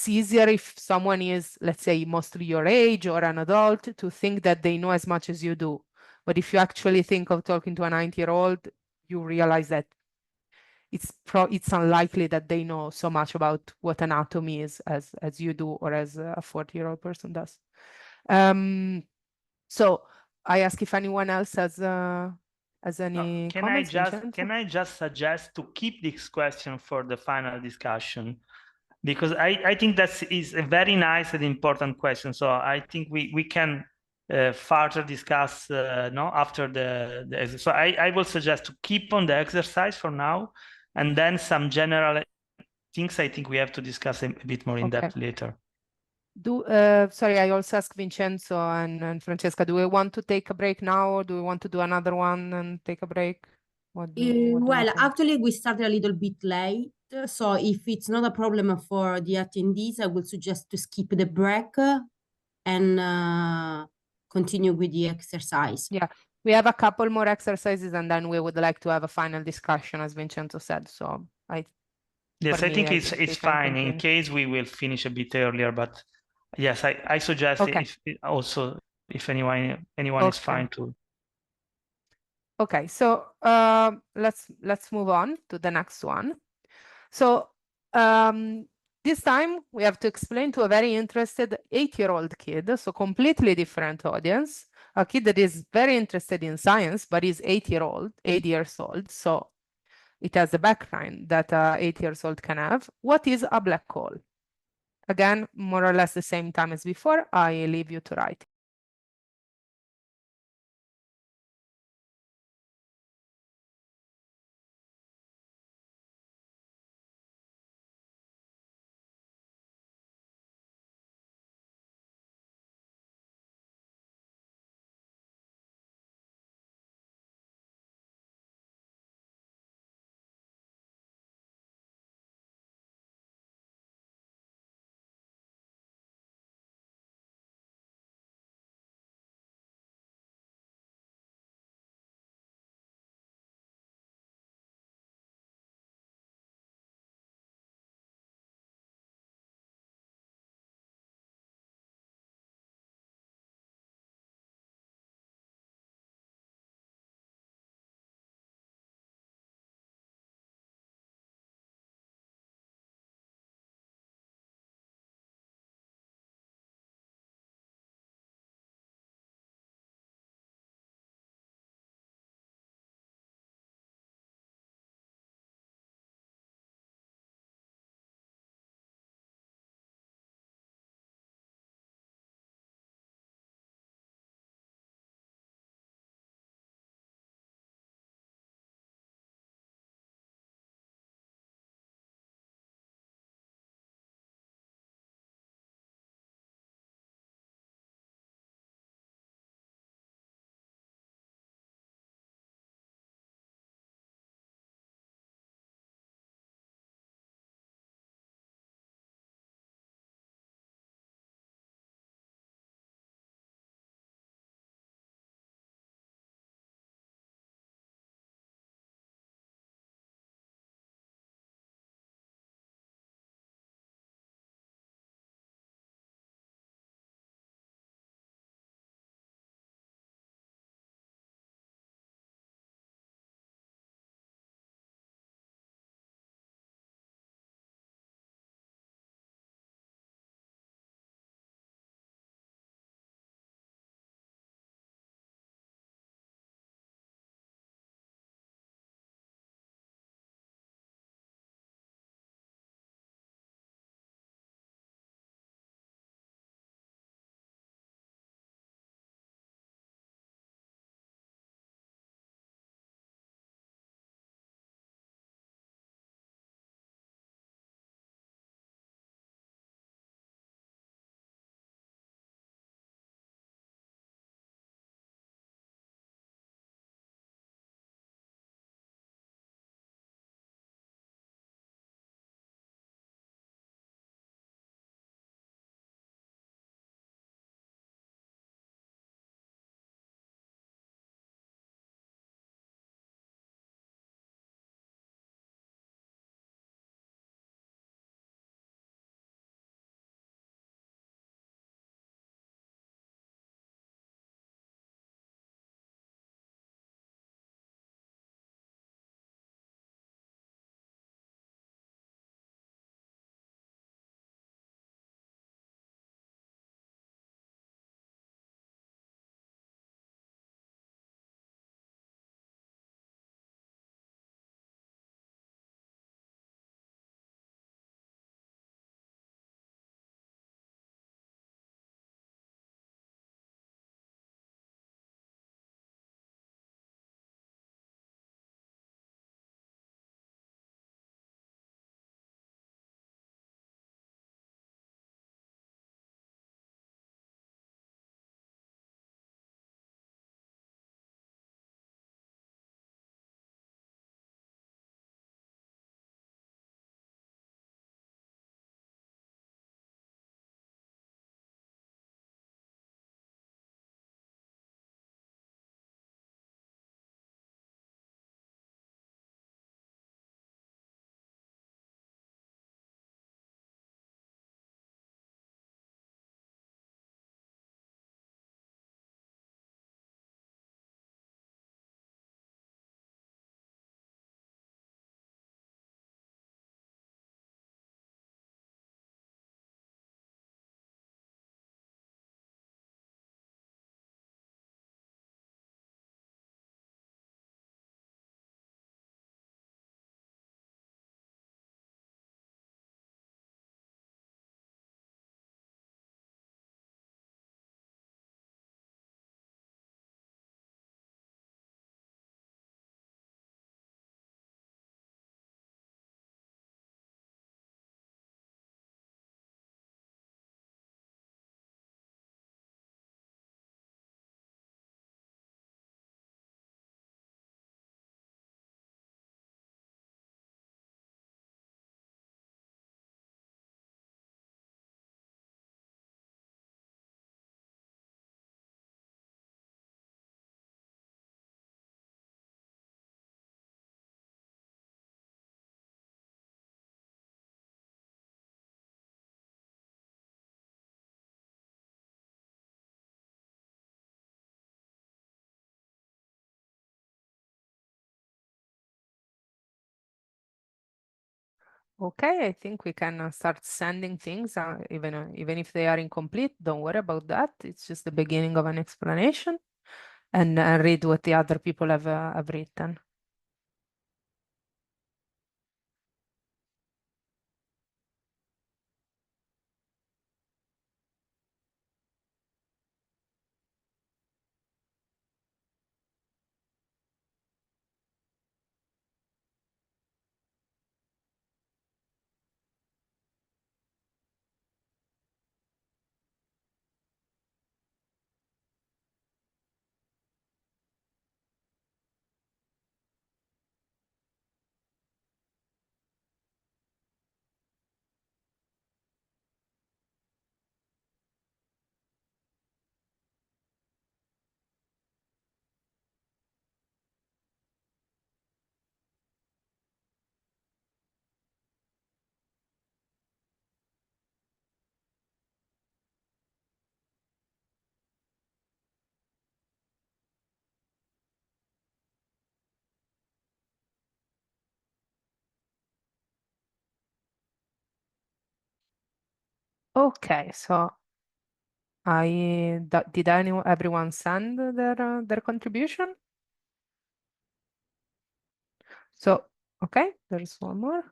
easier if someone is, let's say, mostly your age or an adult, to think that they know as much as you do. But if you actually think of talking to a 90-year-old, you realize that it's unlikely that they know so much about what anatomy is as you do, or as a 40-year-old person does. So I ask if anyone else has any comments. Can I just suggest to keep this question for the final discussion, because I think that is a very nice and important question. So I think we can further discuss after the so I will suggest to keep on the exercise for now, and then some general things I think we have to discuss a bit more in depth later. Sorry, I also asked Vincenzo and Francesca, do we want to take a break now, or do we want to do another one and take a break? Well, actually, we started a little bit late, so if it's not a problem for the attendees, I would suggest to skip the break and continue with the exercise. Yeah, we have a couple more exercises, and then we would like to have a final discussion, as Vincenzo said. So yes, I think it's fine in case we will finish a bit earlier, but yes, I suggest also if anyone is fine to. Okay, so let's move on to the next one. So this time we have to explain to a very interested 8-year-old kid, so completely different audience, a kid that is very interested in science, but is 8 years old. So it has a background that 8 years old can have. What is a black hole? Again, more or less the same time as before. I leave you to write. Okay, I think we can start sending things, even if they are incomplete. Don't worry about that. It's just the beginning of an explanation, and read what the other people have written. Okay, so did everyone send their contribution? So okay, there's one more.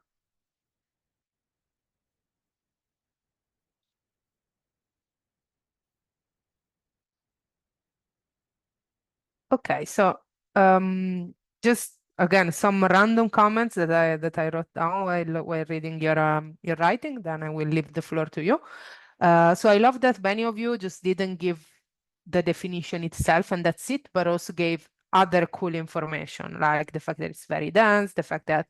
Okay, so just again some random comments that I wrote down while reading your writing. Then I will leave the floor to you. So I love that many of you just didn't give the definition itself and that's it, but also gave other cool information, like the fact that it's very dense, the fact that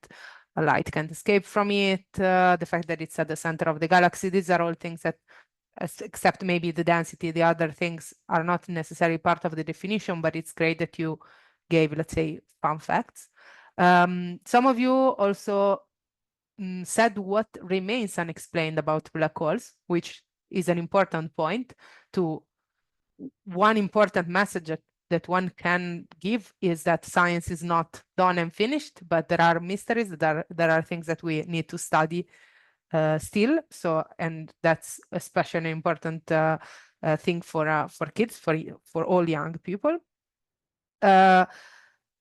a light can't escape from it, the fact that it's at the center of the galaxy. These are all things that, except maybe the density, the other things are not necessarily part of the definition, but it's great that you gave, let's say, fun facts. Some of you also said what remains unexplained about black holes, which is an important point. To one important message that one can give is that science is not done and finished, but there are mysteries, there are things that we need to study still. So, and that's especially an important thing for kids, for all young people.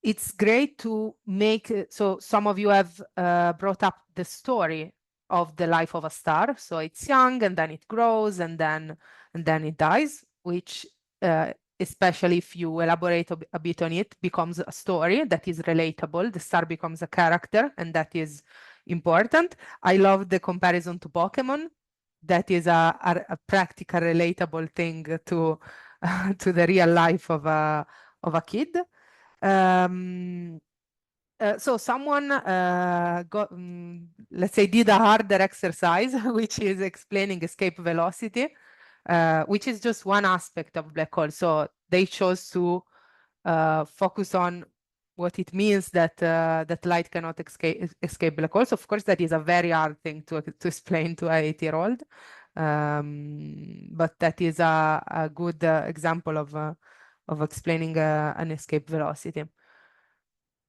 It's great to make, so some of you have brought up the story of the life of a star. So it's young and then it grows and then it dies, which especially if you elaborate a bit on it, becomes a story that is relatable. The star becomes a character, and that is important. I love the comparison to Pokemon. That is a practical, relatable thing to to the real life of a kid. So someone let's say, did a harder exercise, which is explaining escape velocity, which is just one aspect of black hole. So they chose to focus on what it means that that light cannot escape black holes. Of course, that is a very hard thing to explain to an 8-year-old, but that is a good example of explaining an escape velocity.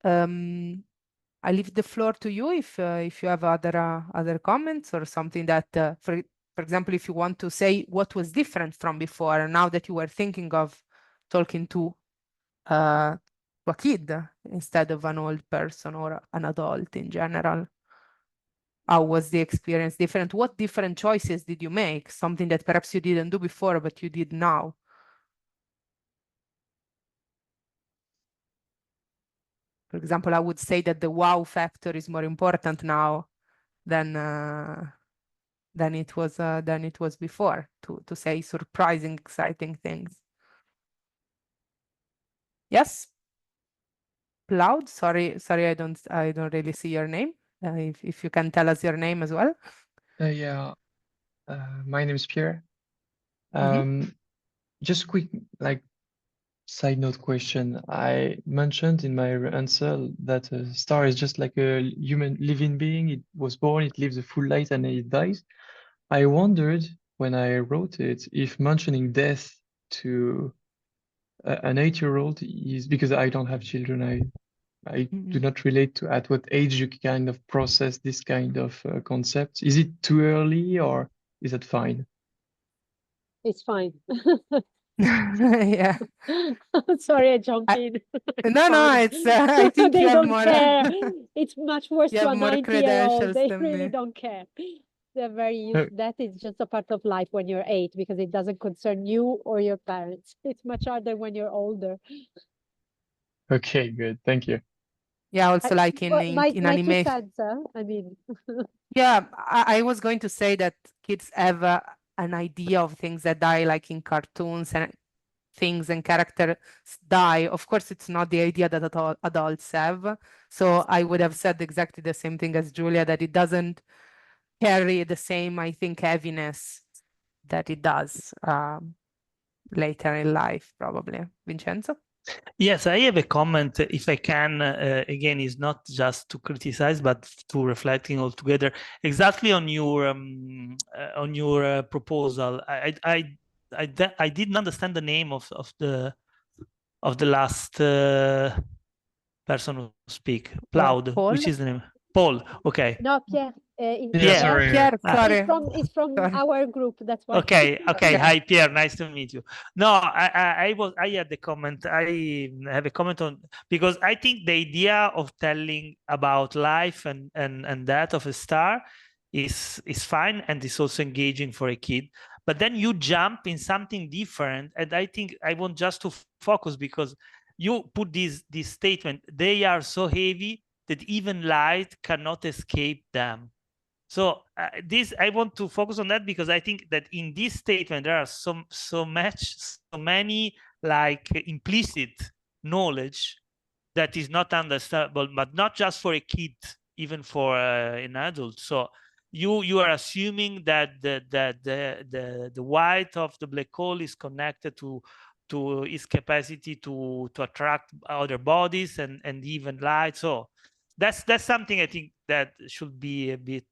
I leave the floor to you if you have other comments or something that, for example, if you want to say what was different from before, and now that you were thinking of talking to a kid instead of an old person or an adult in general. How was the experience different? What different choices did you make? Something that perhaps you didn't do before, but you did now. For example, I would say that the wow factor is more important now than it was before, to say surprising, exciting things. Yes, Cloud. Sorry, I don't really see your name. If you can tell us your name as well. Yeah, my name is Pierre. Just quick, like, side note question. I mentioned in my answer that a star is just like a human living being. It was born, it lives a full life, and it dies. I wondered when I wrote it if mentioning death to an 8-year-old is, because I don't have children. I do not relate to at what age you kind of process this kind of concept. Is it too early or is it fine? It's fine. Yeah. Sorry, I jumped in. No, it's I think They you have don't more care. It's much worse you to have a more 90-year-old. credentials They than really me. don't care. They're very used. That is just a part of life when you're 8 because it doesn't concern you or your parents. It's much harder when you're older. Okay, good. Thank you. Yeah, also like in my 2 animation. cents, huh? I mean, Yeah, I was going to say that kids have an idea of things that die, like in cartoons, and things and characters die. Of course, it's not the idea that adults have. So I would have said exactly the same thing as Julia, that it doesn't carry the same, I think, heaviness that it does later in life, probably. Vincenzo? Yes, I have a comment, if I can, again, is not just to criticize, but to reflecting altogether exactly on your proposal. I didn't understand the name of the last person who speak. Plowed, Paul? which is the name? Paul. Okay. no, Pierre. Yeah, Pierre. sorry. Pierre, sorry. It's from Sorry. our group. That's why. Okay. Yeah. Hi, Pierre. Nice to meet you. No, I had the comment. I have a comment on, because I think the idea of telling about life and that of a star is fine, and is also engaging for a kid. But then you jump in something different, and I think I want just to focus, because you put this statement: they are so heavy that even light cannot escape them. So this, I want to focus on that, because I think that in this statement there are so many like implicit knowledge that is not understandable, but not just for a kid, even for an adult. So you are assuming that the white of the black hole is connected to its capacity to attract other bodies and even light. So that's something I think that should be a bit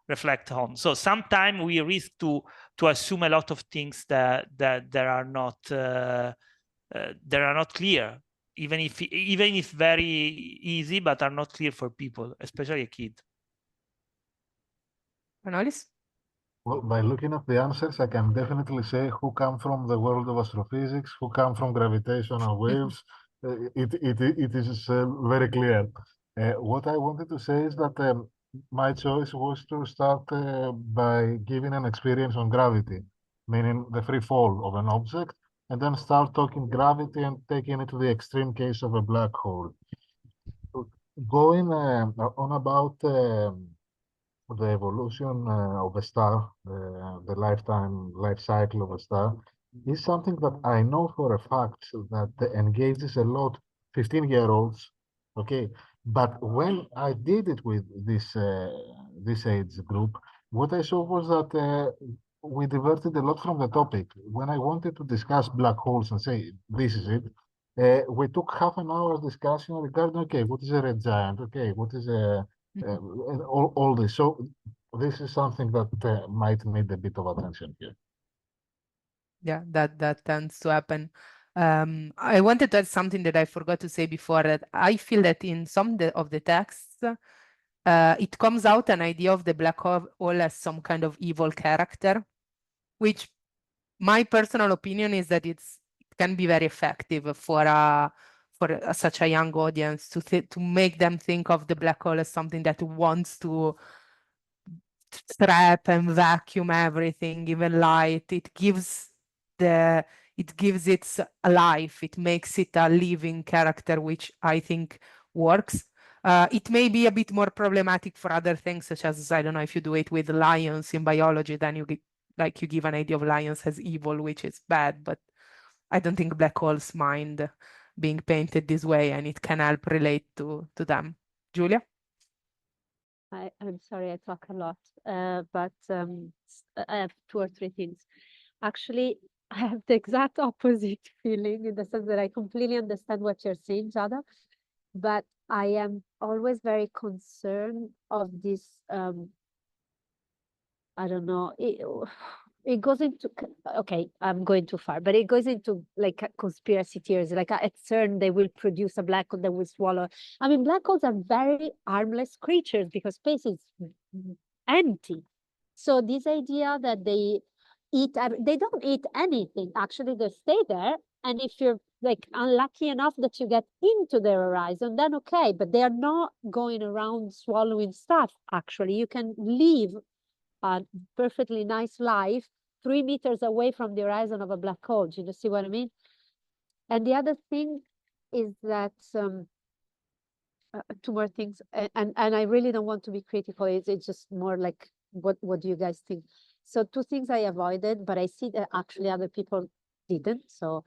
reflect on. So sometimes we risk to assume a lot of things that are not clear, even if very easy, but are not clear for people, especially a kid. Manolis? Well, by looking at the answers, I can definitely say who come from the world of astrophysics, who come from gravitational waves. It is very clear. What I wanted to say is that my choice was to start by giving an experience on gravity, meaning the free fall of an object, and then start talking gravity and taking it to the extreme case of a black hole. Going on about the evolution of a star, the life cycle of a star, is something that I know for a fact that engages a lot 15-year-olds. Okay, but when I did it with this age group, what I saw was that we diverted a lot from the topic. When I wanted to discuss black holes and say this is it, we took half an hour's discussion regarding, okay, what is a red giant? Okay, what is a all this. So this is something that might need a bit of attention here. Yeah, that tends to happen. I wanted to add something that I forgot to say before, that I feel that in some of the texts, it comes out an idea of the black hole as some kind of evil character, which my personal opinion is that it can be very effective for such a young audience to make them think of the black hole as something that wants to trap and vacuum everything, even light. It gives it a life. It makes it a living character, which I think works. It may be a bit more problematic for other things, such as, I don't know, if you do it with lions in biology, then you give an idea of lions as evil, which is bad, but I don't think black holes mind being painted this way, and it can help relate to them. Julia? I'm sorry, I talk a lot, but I have 2 or 3 things. Actually, I have the exact opposite feeling, in the sense that I completely understand what you're saying, Giada, but I am always very concerned of this, I don't know, it goes into, okay, I'm going too far, but it goes into like conspiracy theories. Like at CERN, they will produce a black hole that will swallow. I mean, black holes are very harmless creatures because space is empty. So this idea that they eat, they don't eat anything. Actually, they stay there. And if you're like unlucky enough that you get into their horizon, then okay, but they are not going around swallowing stuff. Actually, you can live a perfectly nice life 3 meters away from the horizon of a black hole. Do you see what I mean? And the other thing is that two more things, and I really don't want to be critical. It's just more like what do you guys think? So two things I avoided, but I see that actually other people didn't. So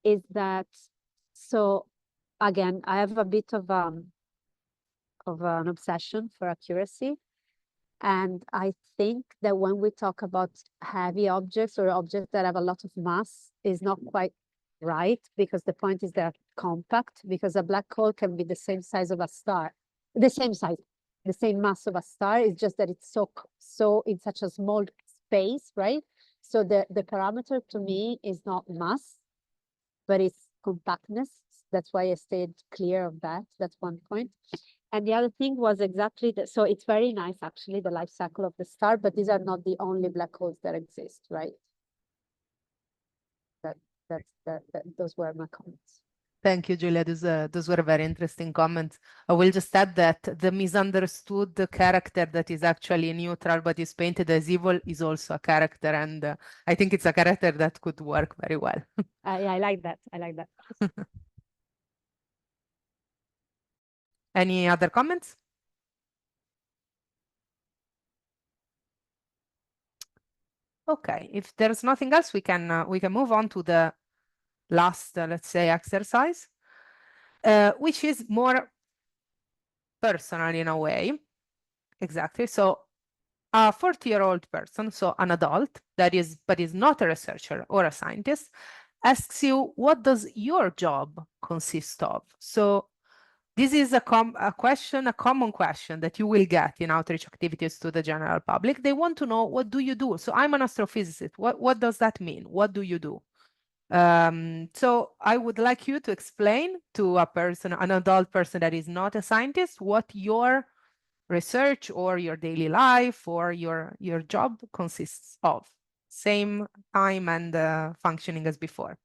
is that, so again, I have a bit of an obsession for accuracy. And I think that when we talk about heavy objects or objects that have a lot of mass is not quite right, because the point is they're compact, because a black hole can be the same size of a star, the same size, the same mass of a star. It's just that it's so in such a small space, right? So the parameter to me is not mass, but it's compactness. That's why I stayed clear of that. That's one point. And the other thing was exactly that. So it's very nice, actually, the life cycle of the star, but these are not the only black holes that exist, right? Those were my comments. Thank you, Julia. Those were very interesting comments. I will just add that the misunderstood character that is actually neutral but is painted as evil is also a character, and I think it's a character that could work very well. Yeah, I like that. I like that. Any other comments? Okay, if there's nothing else, we can move on to the last, let's say, exercise, which is more personal in a way. Exactly. So a 40-year-old person, so an adult that is, but is not a researcher or a scientist, asks you, what does your job consist of? So this is a common question that you will get in outreach activities to the general public. They want to know, what do you do? So I'm an astrophysicist. What does that mean? What do you do? So I would like you to explain to a person, an adult person that is not a scientist, what your research or your daily life or your job consists of. Same time and functioning as before.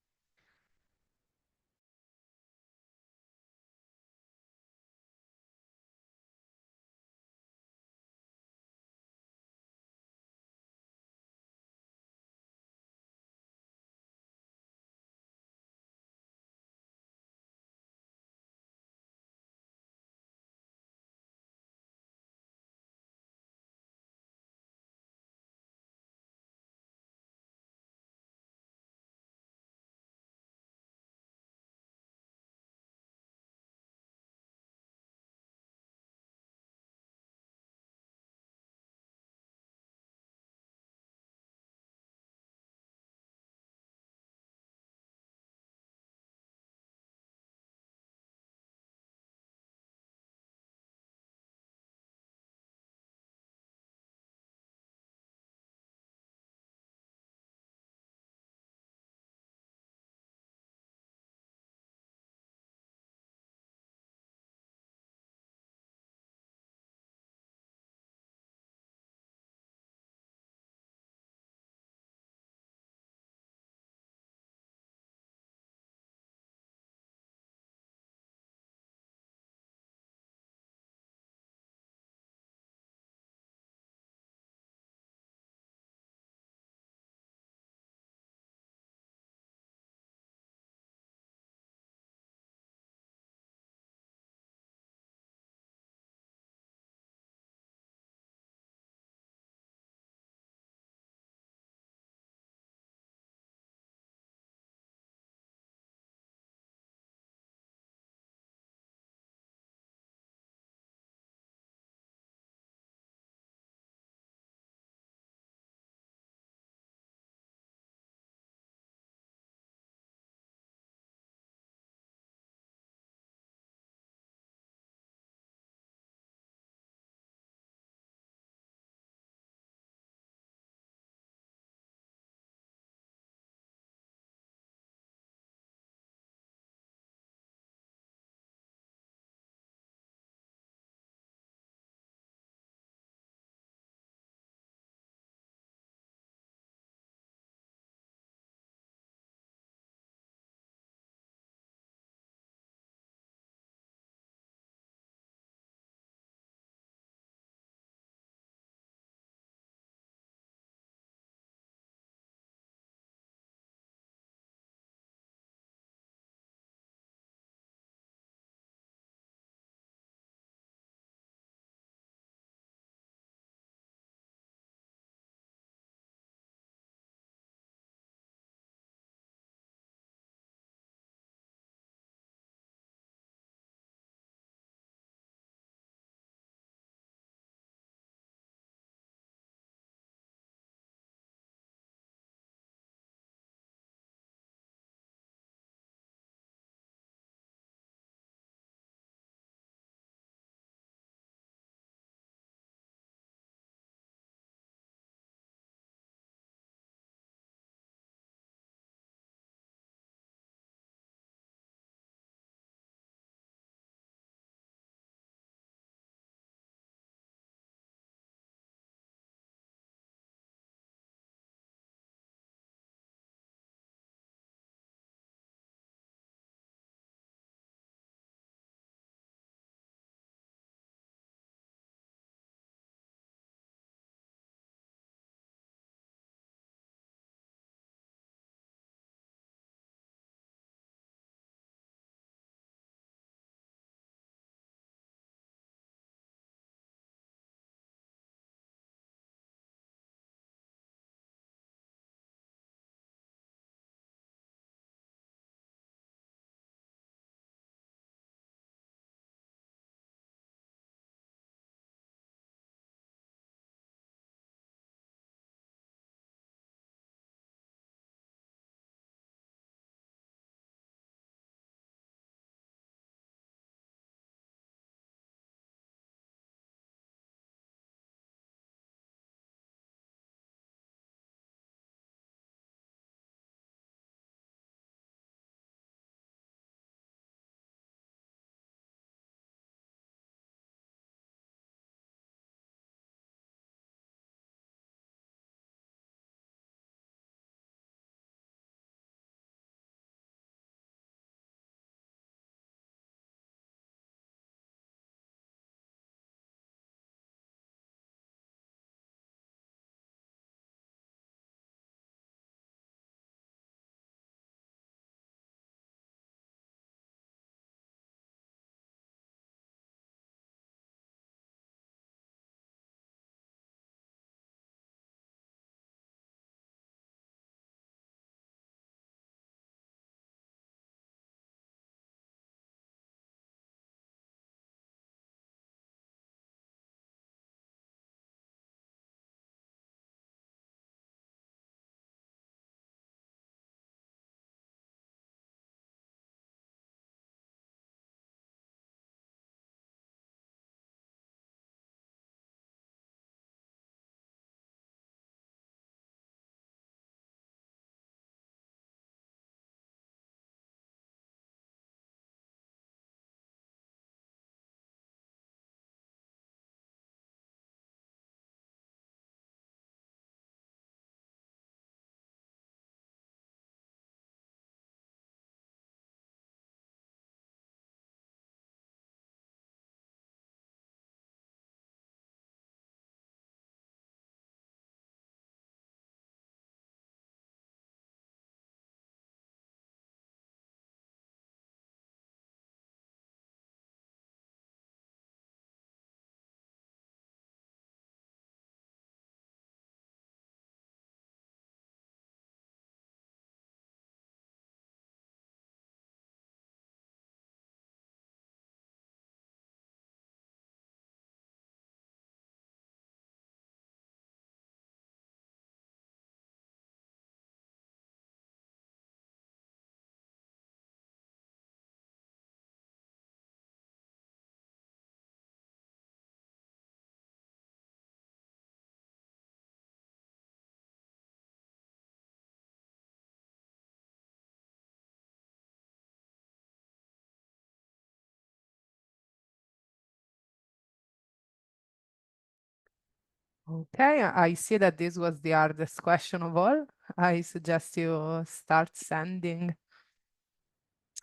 Okay, I see that this was the hardest question of all. I suggest you start sending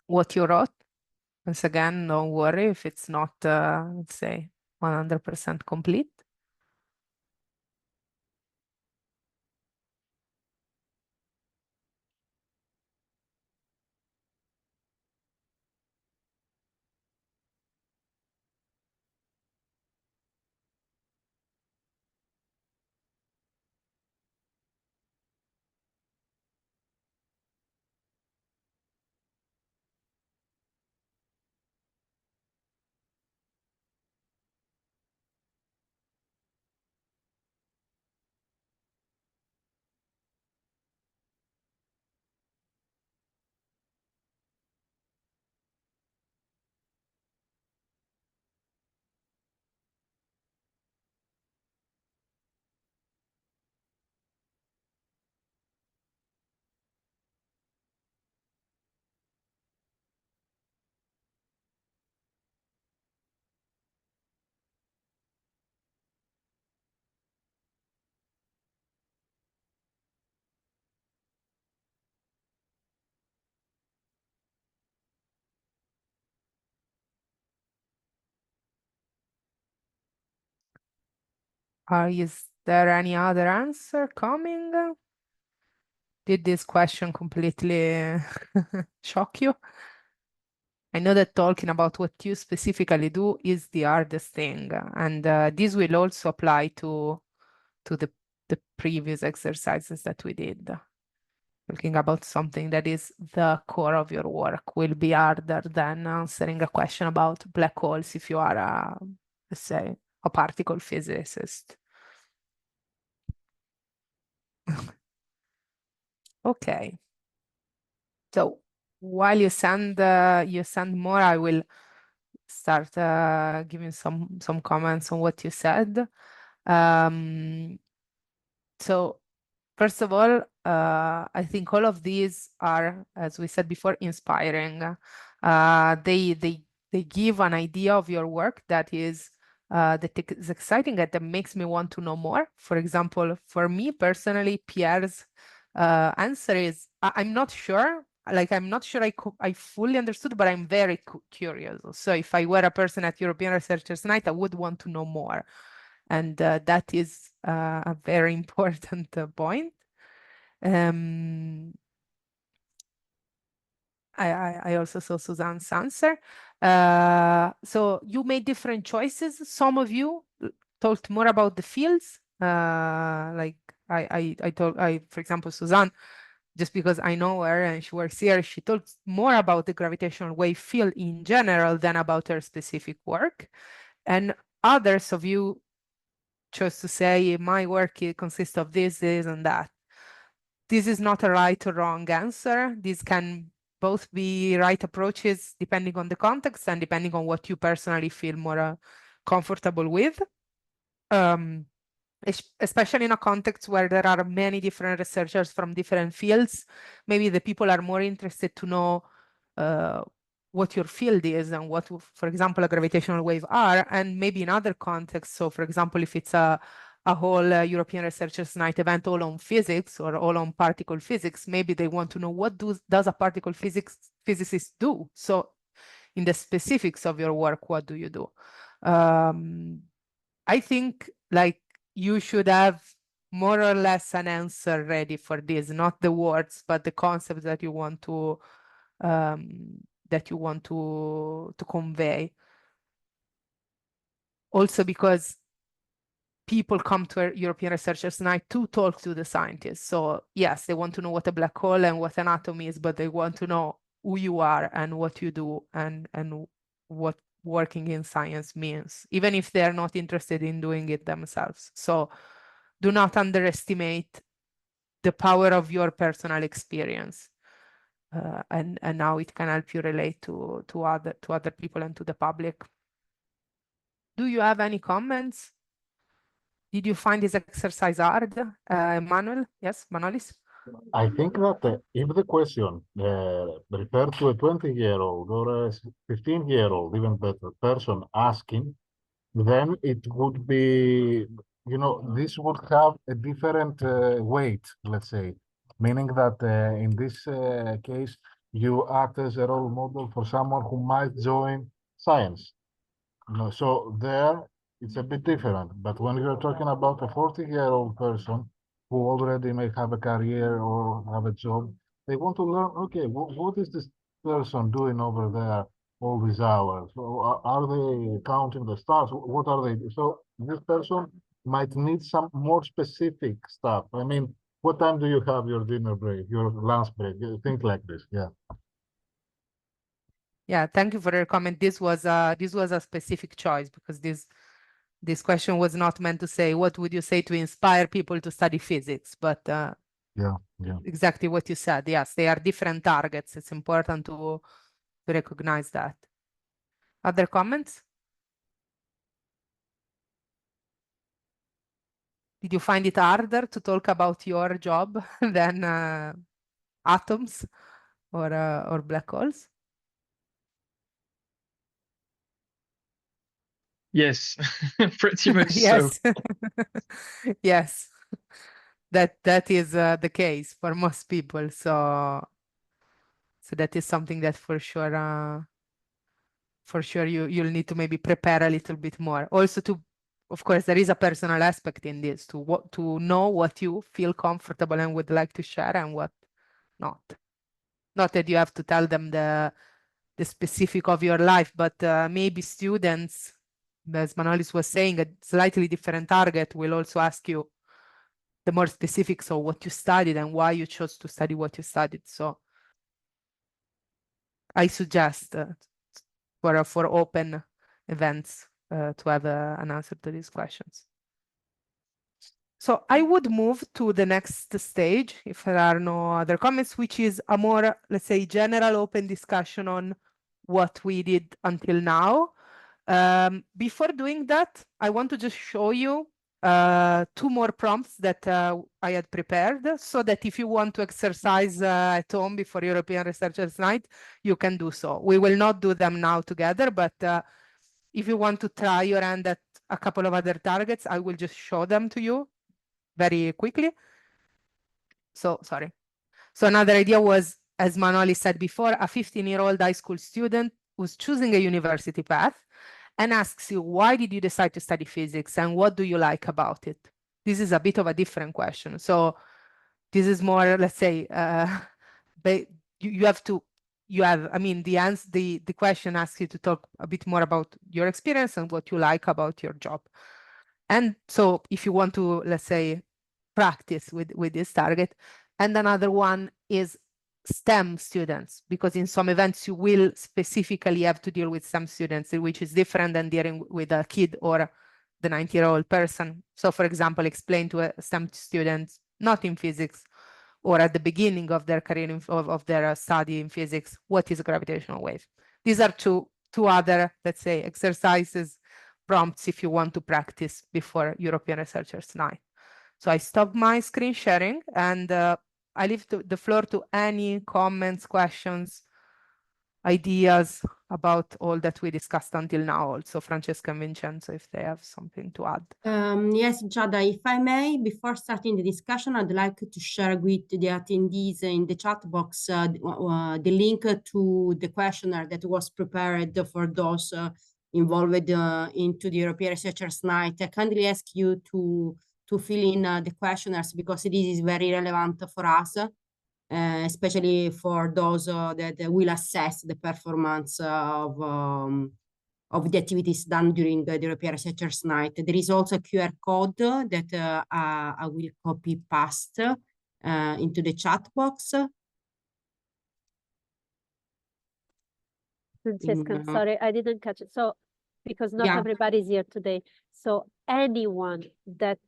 what you wrote. Once again, don't worry if it's not, let's say, 100% complete. Is there any other answer coming? Did this question completely shock you? I know that talking about what you specifically do is the hardest thing, and this will also apply to the previous exercises that we did. Talking about something that is the core of your work will be harder than answering a question about black holes if you are a, let's say, a particle physicist. Okay. So while you send more, I will start giving some comments on what you said. So first of all, I think all of these are, as we said before, inspiring. They give an idea of your work that is exciting and that makes me want to know more. For example, for me personally, Pierre's answer is I'm not sure. Like I'm not sure I fully understood, but I'm very curious. So if I were a person at European Researchers Night, I would want to know more. And that is a very important point. I also saw Suzanne's answer. So you made different choices. Some of you talked more about the fields. Like for example, Suzanne, just because I know her and she works here, she talks more about the gravitational wave field in general than about her specific work. And others of you chose to say my work consists of this, and that. This is not a right or wrong answer. These can both be right approaches depending on the context and depending on what you personally feel more comfortable with. Especially in a context where there are many different researchers from different fields, maybe the people are more interested to know what your field is and what, for example, a gravitational wave are, and maybe in other contexts. So, for example, if it's a whole European Researchers Night event all on physics or all on particle physics, maybe they want to know what does a particle physicist do? So, in the specifics of your work, what do you do? I think like you should have more or less an answer ready for this, not the words, but the concepts that you want to convey. Also because people come to a European Researchers Night to talk to the scientists. So yes, they want to know what a black hole and what an atom is, but they want to know who you are and what you do and what working in science means, even if they're not interested in doing it themselves. So do not underestimate the power of your personal experience. And now it can help you relate to other people and to the public. Do you have any comments? Did you find this exercise hard, Manuel? Yes, Manolis? I think that if the question referred to a 20-year-old or a 15-year-old, even better, person asking, then it would be you know, this would have a different weight, let's say, meaning that in this case, you act as a role model for someone who might join science. No, so there it's a bit different. But when you're talking about a 40-year-old person who already may have a career or have a job, they want to learn, okay, what is this person doing over there all these hours? So are they counting the stars? What are they? So this person might need some more specific stuff. I mean, what time do you have your dinner break, your lunch break, things like this? Yeah. Yeah, thank you for your comment. This was a specific choice because this question was not meant to say what would you say to inspire people to study physics, but yeah. Exactly what you said. Yes, they are different targets. It's important to recognize that. Other comments? Did you find it harder to talk about your job than atoms or black holes? Yes, pretty much so. Yes. Yes. That is the case for most people. So that is something that for sure you'll need to maybe prepare a little bit more. Also of course, there is a personal aspect in this to know what you feel comfortable and would like to share and what not. Not that you have to tell them the specific of your life, but maybe students, as Manolis was saying, a slightly different target will also ask you the more specifics of what you studied and why you chose to study what you studied. So I suggest for open events to have an answer to these questions. So I would move to the next stage, if there are no other comments, which is a more, let's say, general open discussion on what we did until now. Before doing that, I want to just show you two more prompts that I had prepared so that if you want to exercise at home before European Researchers Night, you can do so. We will not do them now together, but if you want to try your hand at a couple of other targets, I will just show them to you very quickly. So, sorry. So another idea was, as Manoli said before, a 15-year-old high school student who's choosing a university path and asks you, why did you decide to study physics and what do you like about it? This is a bit of a different question. So this is more, let's say, I mean, the question asks you to talk a bit more about your experience and what you like about your job. And so if you want to, let's say, practice with this target. And another one is STEM students, because in some events you will specifically have to deal with STEM students, which is different than dealing with a kid or the 90-year-old person. So for example, explain to a STEM student, not in physics, or at the beginning of their career of their study in physics, what is a gravitational wave? These are two other, let's say, exercises, prompts if you want to practice before European Researchers Night. So I stop my screen sharing and I leave the floor to any comments, questions, ideas about all that we discussed until now. Also, Francesca and Vincenzo, if they have something to add. Yes, Giada, if I may, before starting the discussion, I'd like to share with the attendees in the chat box the link to the questionnaire that was prepared for those involved into the European Researchers Night. I kindly ask you to fill in the questionnaires because this is very relevant for us, especially for those that will assess the performance of the activities done during the European Researchers Night. There is also a QR code that I will copy paste into the chat box. Francesca, sorry, I didn't catch it. So, because not everybody's here today. So anyone that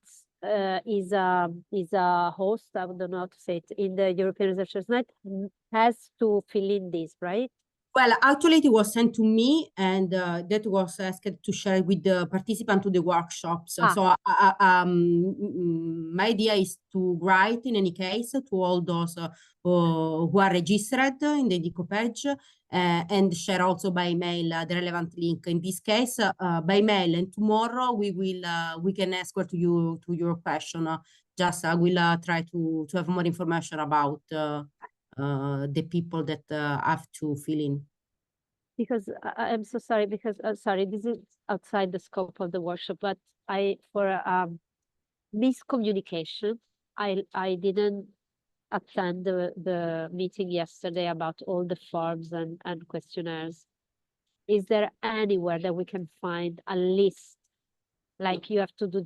is a host, I don't know how to say it, in the European Researchers Night has to fill in this, right? Well, actually, it was sent to me, and that was asked to share with the participant to the workshops. So my idea is to write, in any case, to all those who are registered in the PICO page, and share also by mail the relevant link. In this case, by mail, and tomorrow we can answer to your question. Just I will try to have more information about the people that have to fill in. Because I'm so sorry, because sorry, this is outside the scope of the workshop, but for miscommunication, I didn't attend the meeting yesterday about all the forms and questionnaires. Is there anywhere that we can find a list? Like you have to do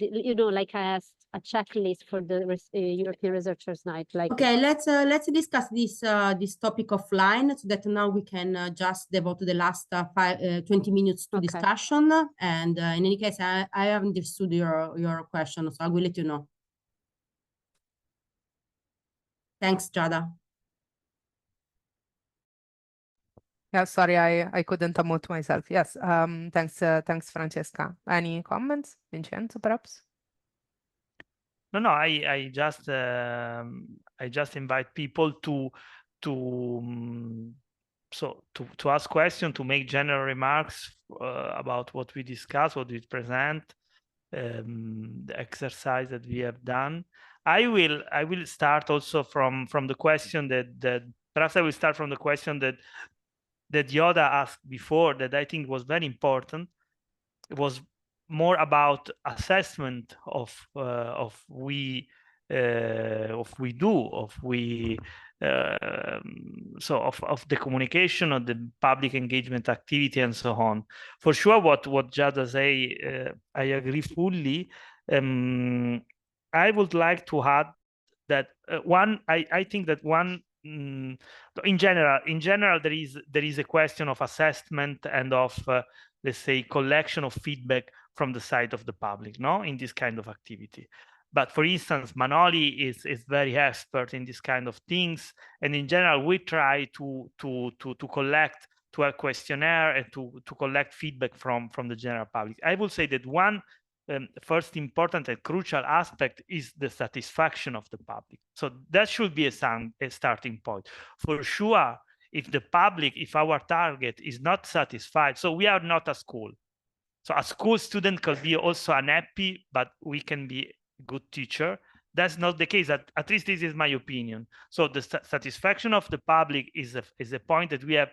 like I asked, a checklist for the European Researchers' Night. Like, okay, let's discuss this topic offline, so that now we can just devote the last 20 minutes to discussion. And in any case, I have understood your question, so I will let you know. Thanks, Giada. Yeah, sorry, I couldn't unmute myself. Yes, thanks, Francesca. Any comments, Vincenzo, perhaps? No, I just invite people to ask questions, to make general remarks about what we discussed, what we present, the exercise that we have done. I will start also from the question that perhaps I will start from the question that Yoda asked before, that I think was very important. It was more about assessment of the communication, of the public engagement activity, and so on. For sure, what Giada say, I agree fully. I would like to add that I think that in general there is a question of assessment and of let's say collection of feedback from the side of the public, no, in this kind of activity. But for instance, Manoli is very expert in this kind of things, and in general we try to collect, to a questionnaire, and to collect feedback from the general public. I will say that one first important and crucial aspect is the satisfaction of the public. So that should be a starting point. For sure, if our target is not satisfied, so we are not a school. So a school student could be also unhappy, but we can be a good teacher. That's not the case. At least this is my opinion. So the satisfaction of the public is a point that we have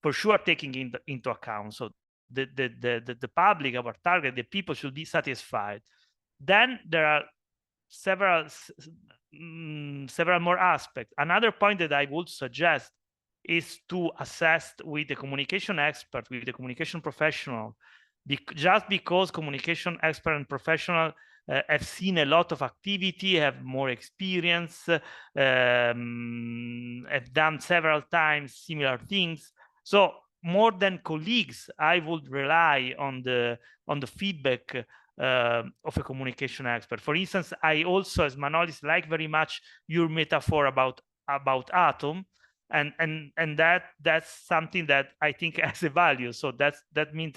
for sure taking into account. So the public, our target, the people should be satisfied. Then there are several more aspects. Another point that I would suggest is to assess with the communication expert, with the communication professional, just because communication expert and professional have seen a lot of activity, have more experience, have done several times similar things. So more than colleagues, I would rely on the feedback of a communication expert. For instance, I also, as Manolis, like very much your metaphor about atom, and that's something that I think has a value. So that means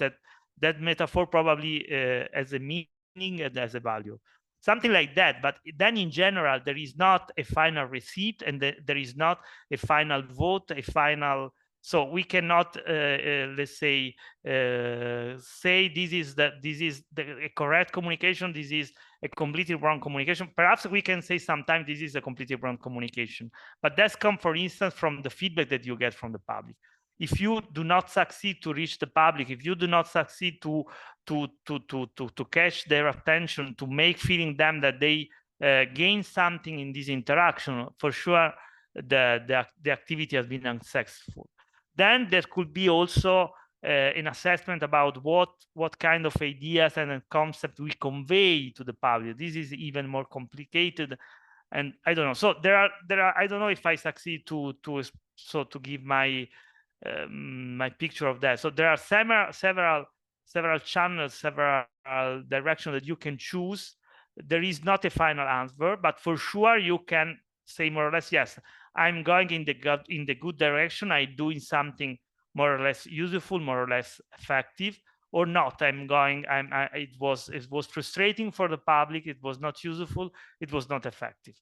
that metaphor probably has a meaning and has a value, something like that. But then in general, there is not a final receipt, and there is not a final vote, a final. So we cannot, let's say this is a correct communication, this is a completely wrong communication. Perhaps we can say sometimes this is a completely wrong communication, but that's come, for instance, from the feedback that you get from the public. If you do not succeed to reach the public, if you do not succeed to catch their attention, to make feeling them that they gain something in this interaction, for sure the activity has been unsuccessful. Then there could be also an assessment about what kind of ideas and concept we convey to the public. This is even more complicated, and I don't know. So there are. I don't know if I succeed to give my my picture of that. So there are several channels, several directions that you can choose. There is not a final answer, but for sure you can say more or less, yes, I'm going in the good direction. I'm doing something more or less useful, more or less effective, or not. It was frustrating for the public. It was not useful. It was not effective.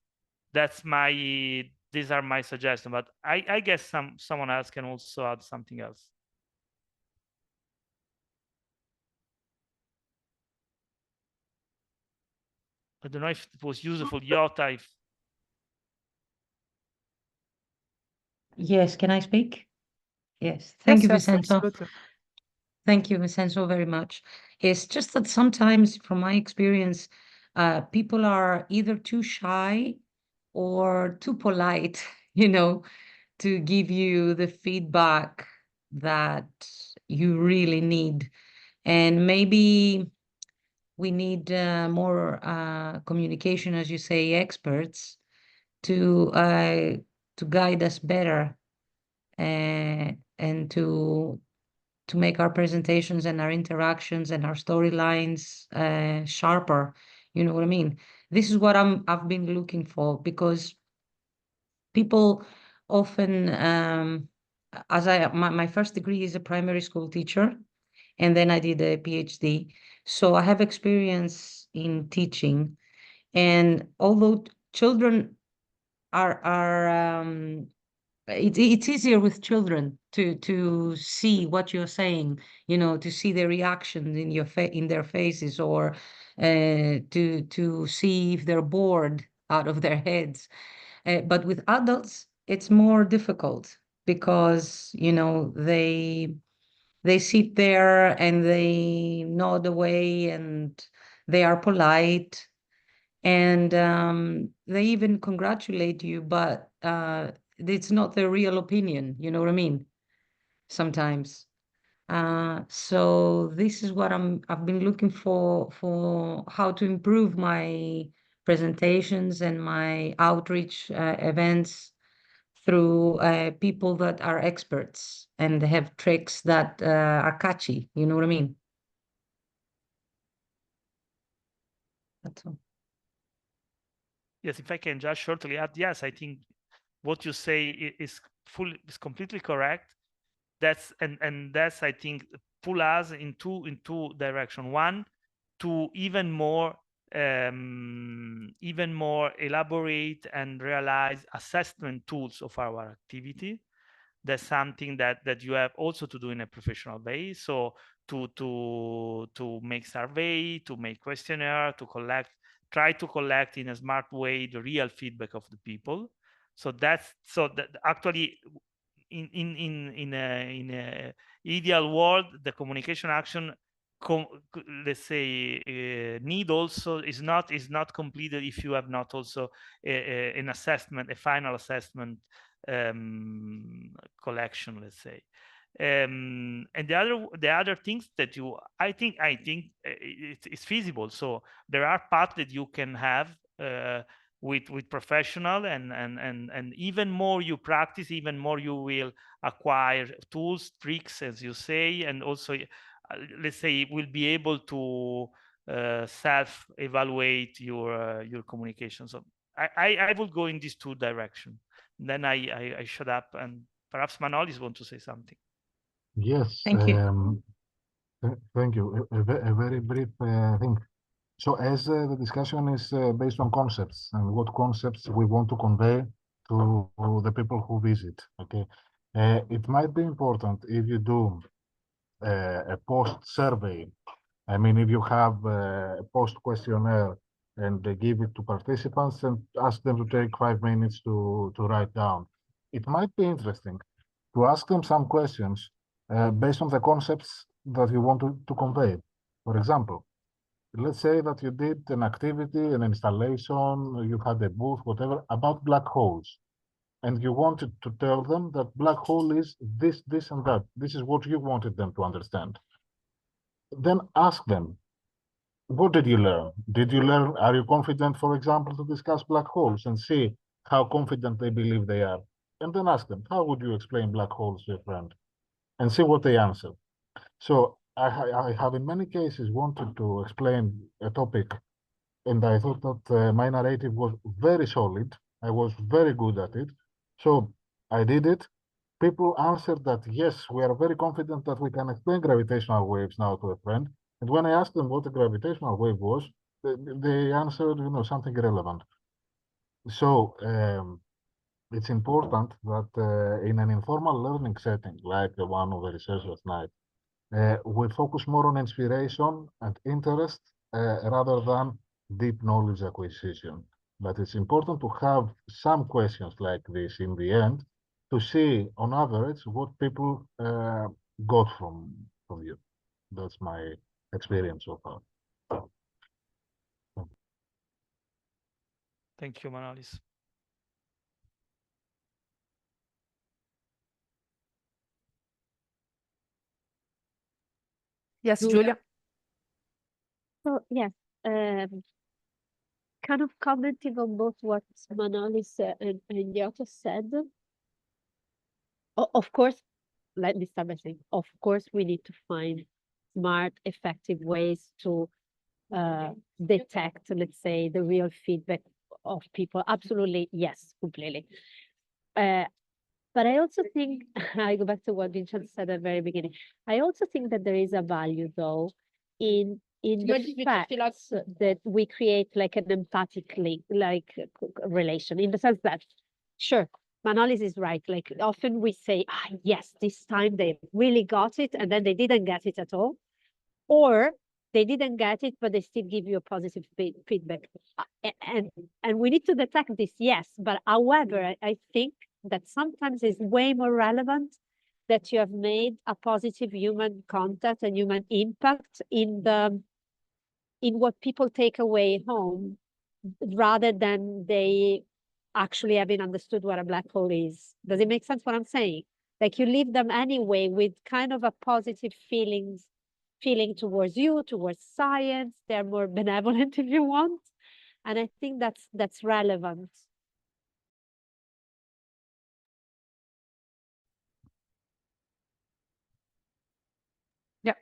These are my suggestions. But I guess someone else can also add something else. I don't know if it was useful. Jota, Yes, can I speak? Yes, thank you, Yes, Vincenzo. absolutely. Thank you, Vincenzo, very much. It's just that sometimes, from my experience, people are either too shy or too polite, to give you the feedback that you really need. And maybe we need more communication, as you say, experts to guide us better and to make our presentations and our interactions and our storylines sharper. You know what I mean? This is what I've been looking for, because people often, my first degree is a primary school teacher, and then I did a PhD. So I have experience in teaching. And although children are it's easier with children to see what you're saying, to see the reactions in their faces, or to see if they're bored out of their heads. But with adults, it's more difficult because, they sit there and they nod away and they are polite, and they even congratulate you, but it's not their real opinion. You know what I mean? Sometimes. So this is what I've been looking for how to improve my presentations and my outreach events through people that are experts and have tricks that are catchy. You know what I mean? That's all. yes, if I can just shortly add, yes, I think what you say is completely correct. That's I think pull us in two direction. One, to even more elaborate and realize assessment tools of our activity. That's something that you have also to do in a professional way. So to make survey, to make questionnaire, try to collect in a smart way the real feedback of the people. So that actually in a ideal world, the communication action let's say need also is not completed if you have not also an assessment, a final assessment collection, let's say. And the other things that I think it's feasible. So there are paths that you can have with professional, and even more you practice, even more you will acquire tools, tricks, as you say, and also let's say will be able to self-evaluate your communication. So I will go in these two directions. Then I shut up, and perhaps Manolis want to say something. Yes, Thank you. Thank you. A very brief thing. So as the discussion is based on concepts and what concepts we want to convey to the people who visit, okay, it might be important if you do a post survey. I mean, if you have a post questionnaire and they give it to participants and ask them to take 5 minutes to write down, it might be interesting to ask them some questions based on the concepts that you want to convey. For example, let's say that you did an activity, an installation, you had a booth, whatever, about black holes. And you wanted to tell them that black hole is this, this, and that. This is what you wanted them to understand. Then ask them, what did you learn? Did you learn, are you confident, for example, to discuss black holes and see how confident they believe they are? And then ask them, how would you explain black holes to a friend? And see what they answer. So I have in many cases wanted to explain a topic, and I thought that my narrative was very solid. I was very good at it. So I did it. people answered that, yes, we are very confident that we can explain gravitational waves now to a friend. And when I asked them what a gravitational wave was, they answered, something irrelevant. So it's important that in an informal learning setting, like the one of the researchers night, we focus more on inspiration and interest rather than deep knowledge acquisition. But it's important to have some questions like this in the end to see, on average, what people got from you. That's my experience so far. Thank you, Manolis. Yes, Julia. So yes, kind of commenting on both what Manolis and Yota said. Of course, let me start by saying, of course, we need to find smart, effective ways to detect, let's say, the real feedback of people. Absolutely, yes, completely. But I also think, I go back to what Vincent said at the very beginning. I also think that there is a value, though, in the fact that we create like an empathic link, like relation, in the sense that, sure, Manolis is right. Like often we say, yes, this time they really got it, and then they didn't get it at all. Or they didn't get it, but they still give you a positive feedback. And we need to detect this, yes. But however, I think that sometimes it's way more relevant that you have made a positive human contact and human impact in what people take away home, rather than they actually having understood what a black hole is. Does it make sense what I'm saying? Like you leave them anyway with kind of a positive feeling towards you, towards science. They're more benevolent if you want. And I think that's relevant. Yeah,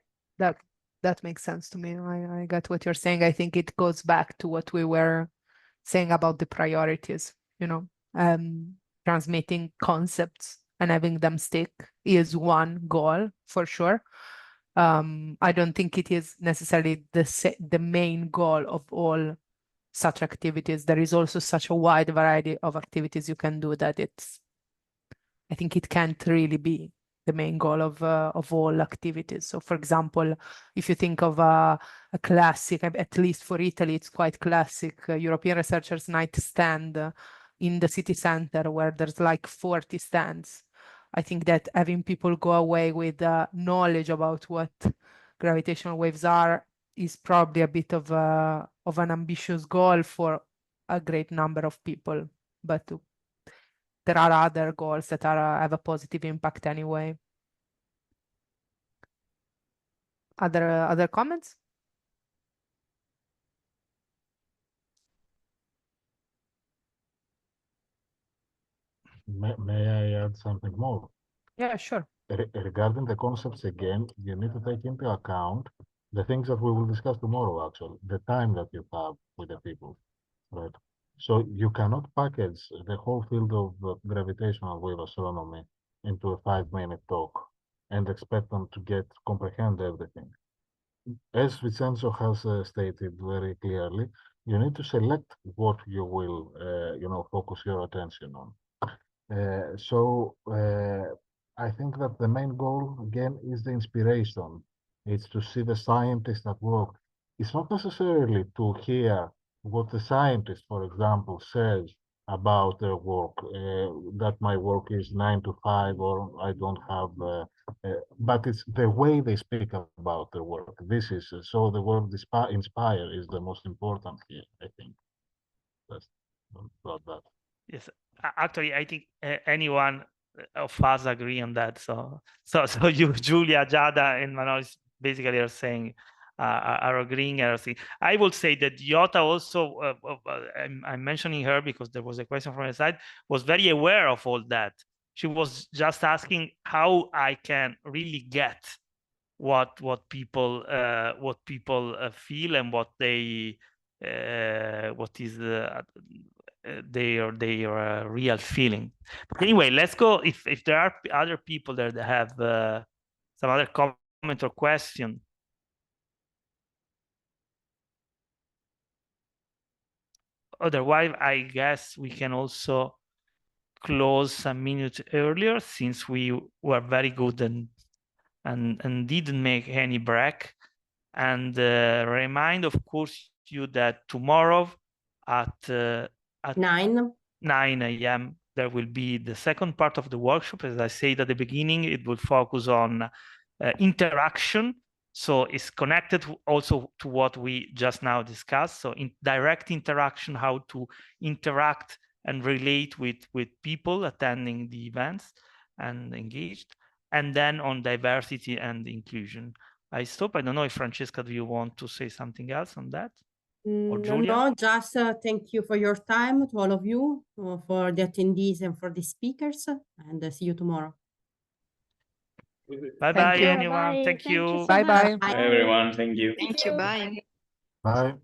that makes sense to me. I got what you're saying. I think it goes back to what we were saying about the priorities, transmitting concepts and having them stick is one goal for sure. I don't think it is necessarily the main goal of all such activities. There is also such a wide variety of activities you can do that I think it can't really be the main goal of all activities. So for example, if you think of a classic, at least for Italy, it's quite classic, European Researchers Night stand in the city center where there's like 40 stands. I think that having people go away with knowledge about what gravitational waves are is probably a bit of an ambitious goal for a great number of people, but there are other goals that have a positive impact anyway. Other comments? May I add something more? Yeah, sure. Regarding the concepts again, you need to take into account the things that we will discuss tomorrow, actually, the time that you have with the people, right? So you cannot package the whole field of gravitational wave astronomy into a 5-minute talk and expect them to comprehend everything. As Vincenzo has stated very clearly, you need to select what you will, focus your attention on. So I think that the main goal, again, is the inspiration. It's to see the scientist at work. It's not necessarily to hear what the scientist, for example, says about their work, that my work is 9 to 5 or I don't have, but it's the way they speak about their work. This is, so the word inspire is the most important here, I think. That's about that. Yes, actually, I think anyone of us agree on that. So you, Julia, Giada, and Manolis basically are saying, are agreeing. I will say that Yota also, I'm mentioning her because there was a question from her side, was very aware of all that. She was just asking how I can really get what people feel and what they what is their real feeling. But anyway, let's go. If there are other people there that have some other comment or question. Otherwise, I guess we can also close some minutes earlier, since we were very good and didn't make any break. And remind, of course, you that tomorrow at 9 a.m. there will be the second part of the workshop. As I said at the beginning, it will focus on interaction. So it's connected also to what we just now discussed. So in direct interaction, how to interact and relate with people attending the events and engaged. And then on diversity and inclusion. I stop. I don't know if Francesca, do you want to say something else on that? Or Julia? No, just thank you for your time to all of you, for the attendees and for the speakers, and see you tomorrow. Bye-bye, anyone. Bye. Thank you. so Bye-bye. much. Bye. Hi, everyone. Thank you. Thank you. Bye. Bye.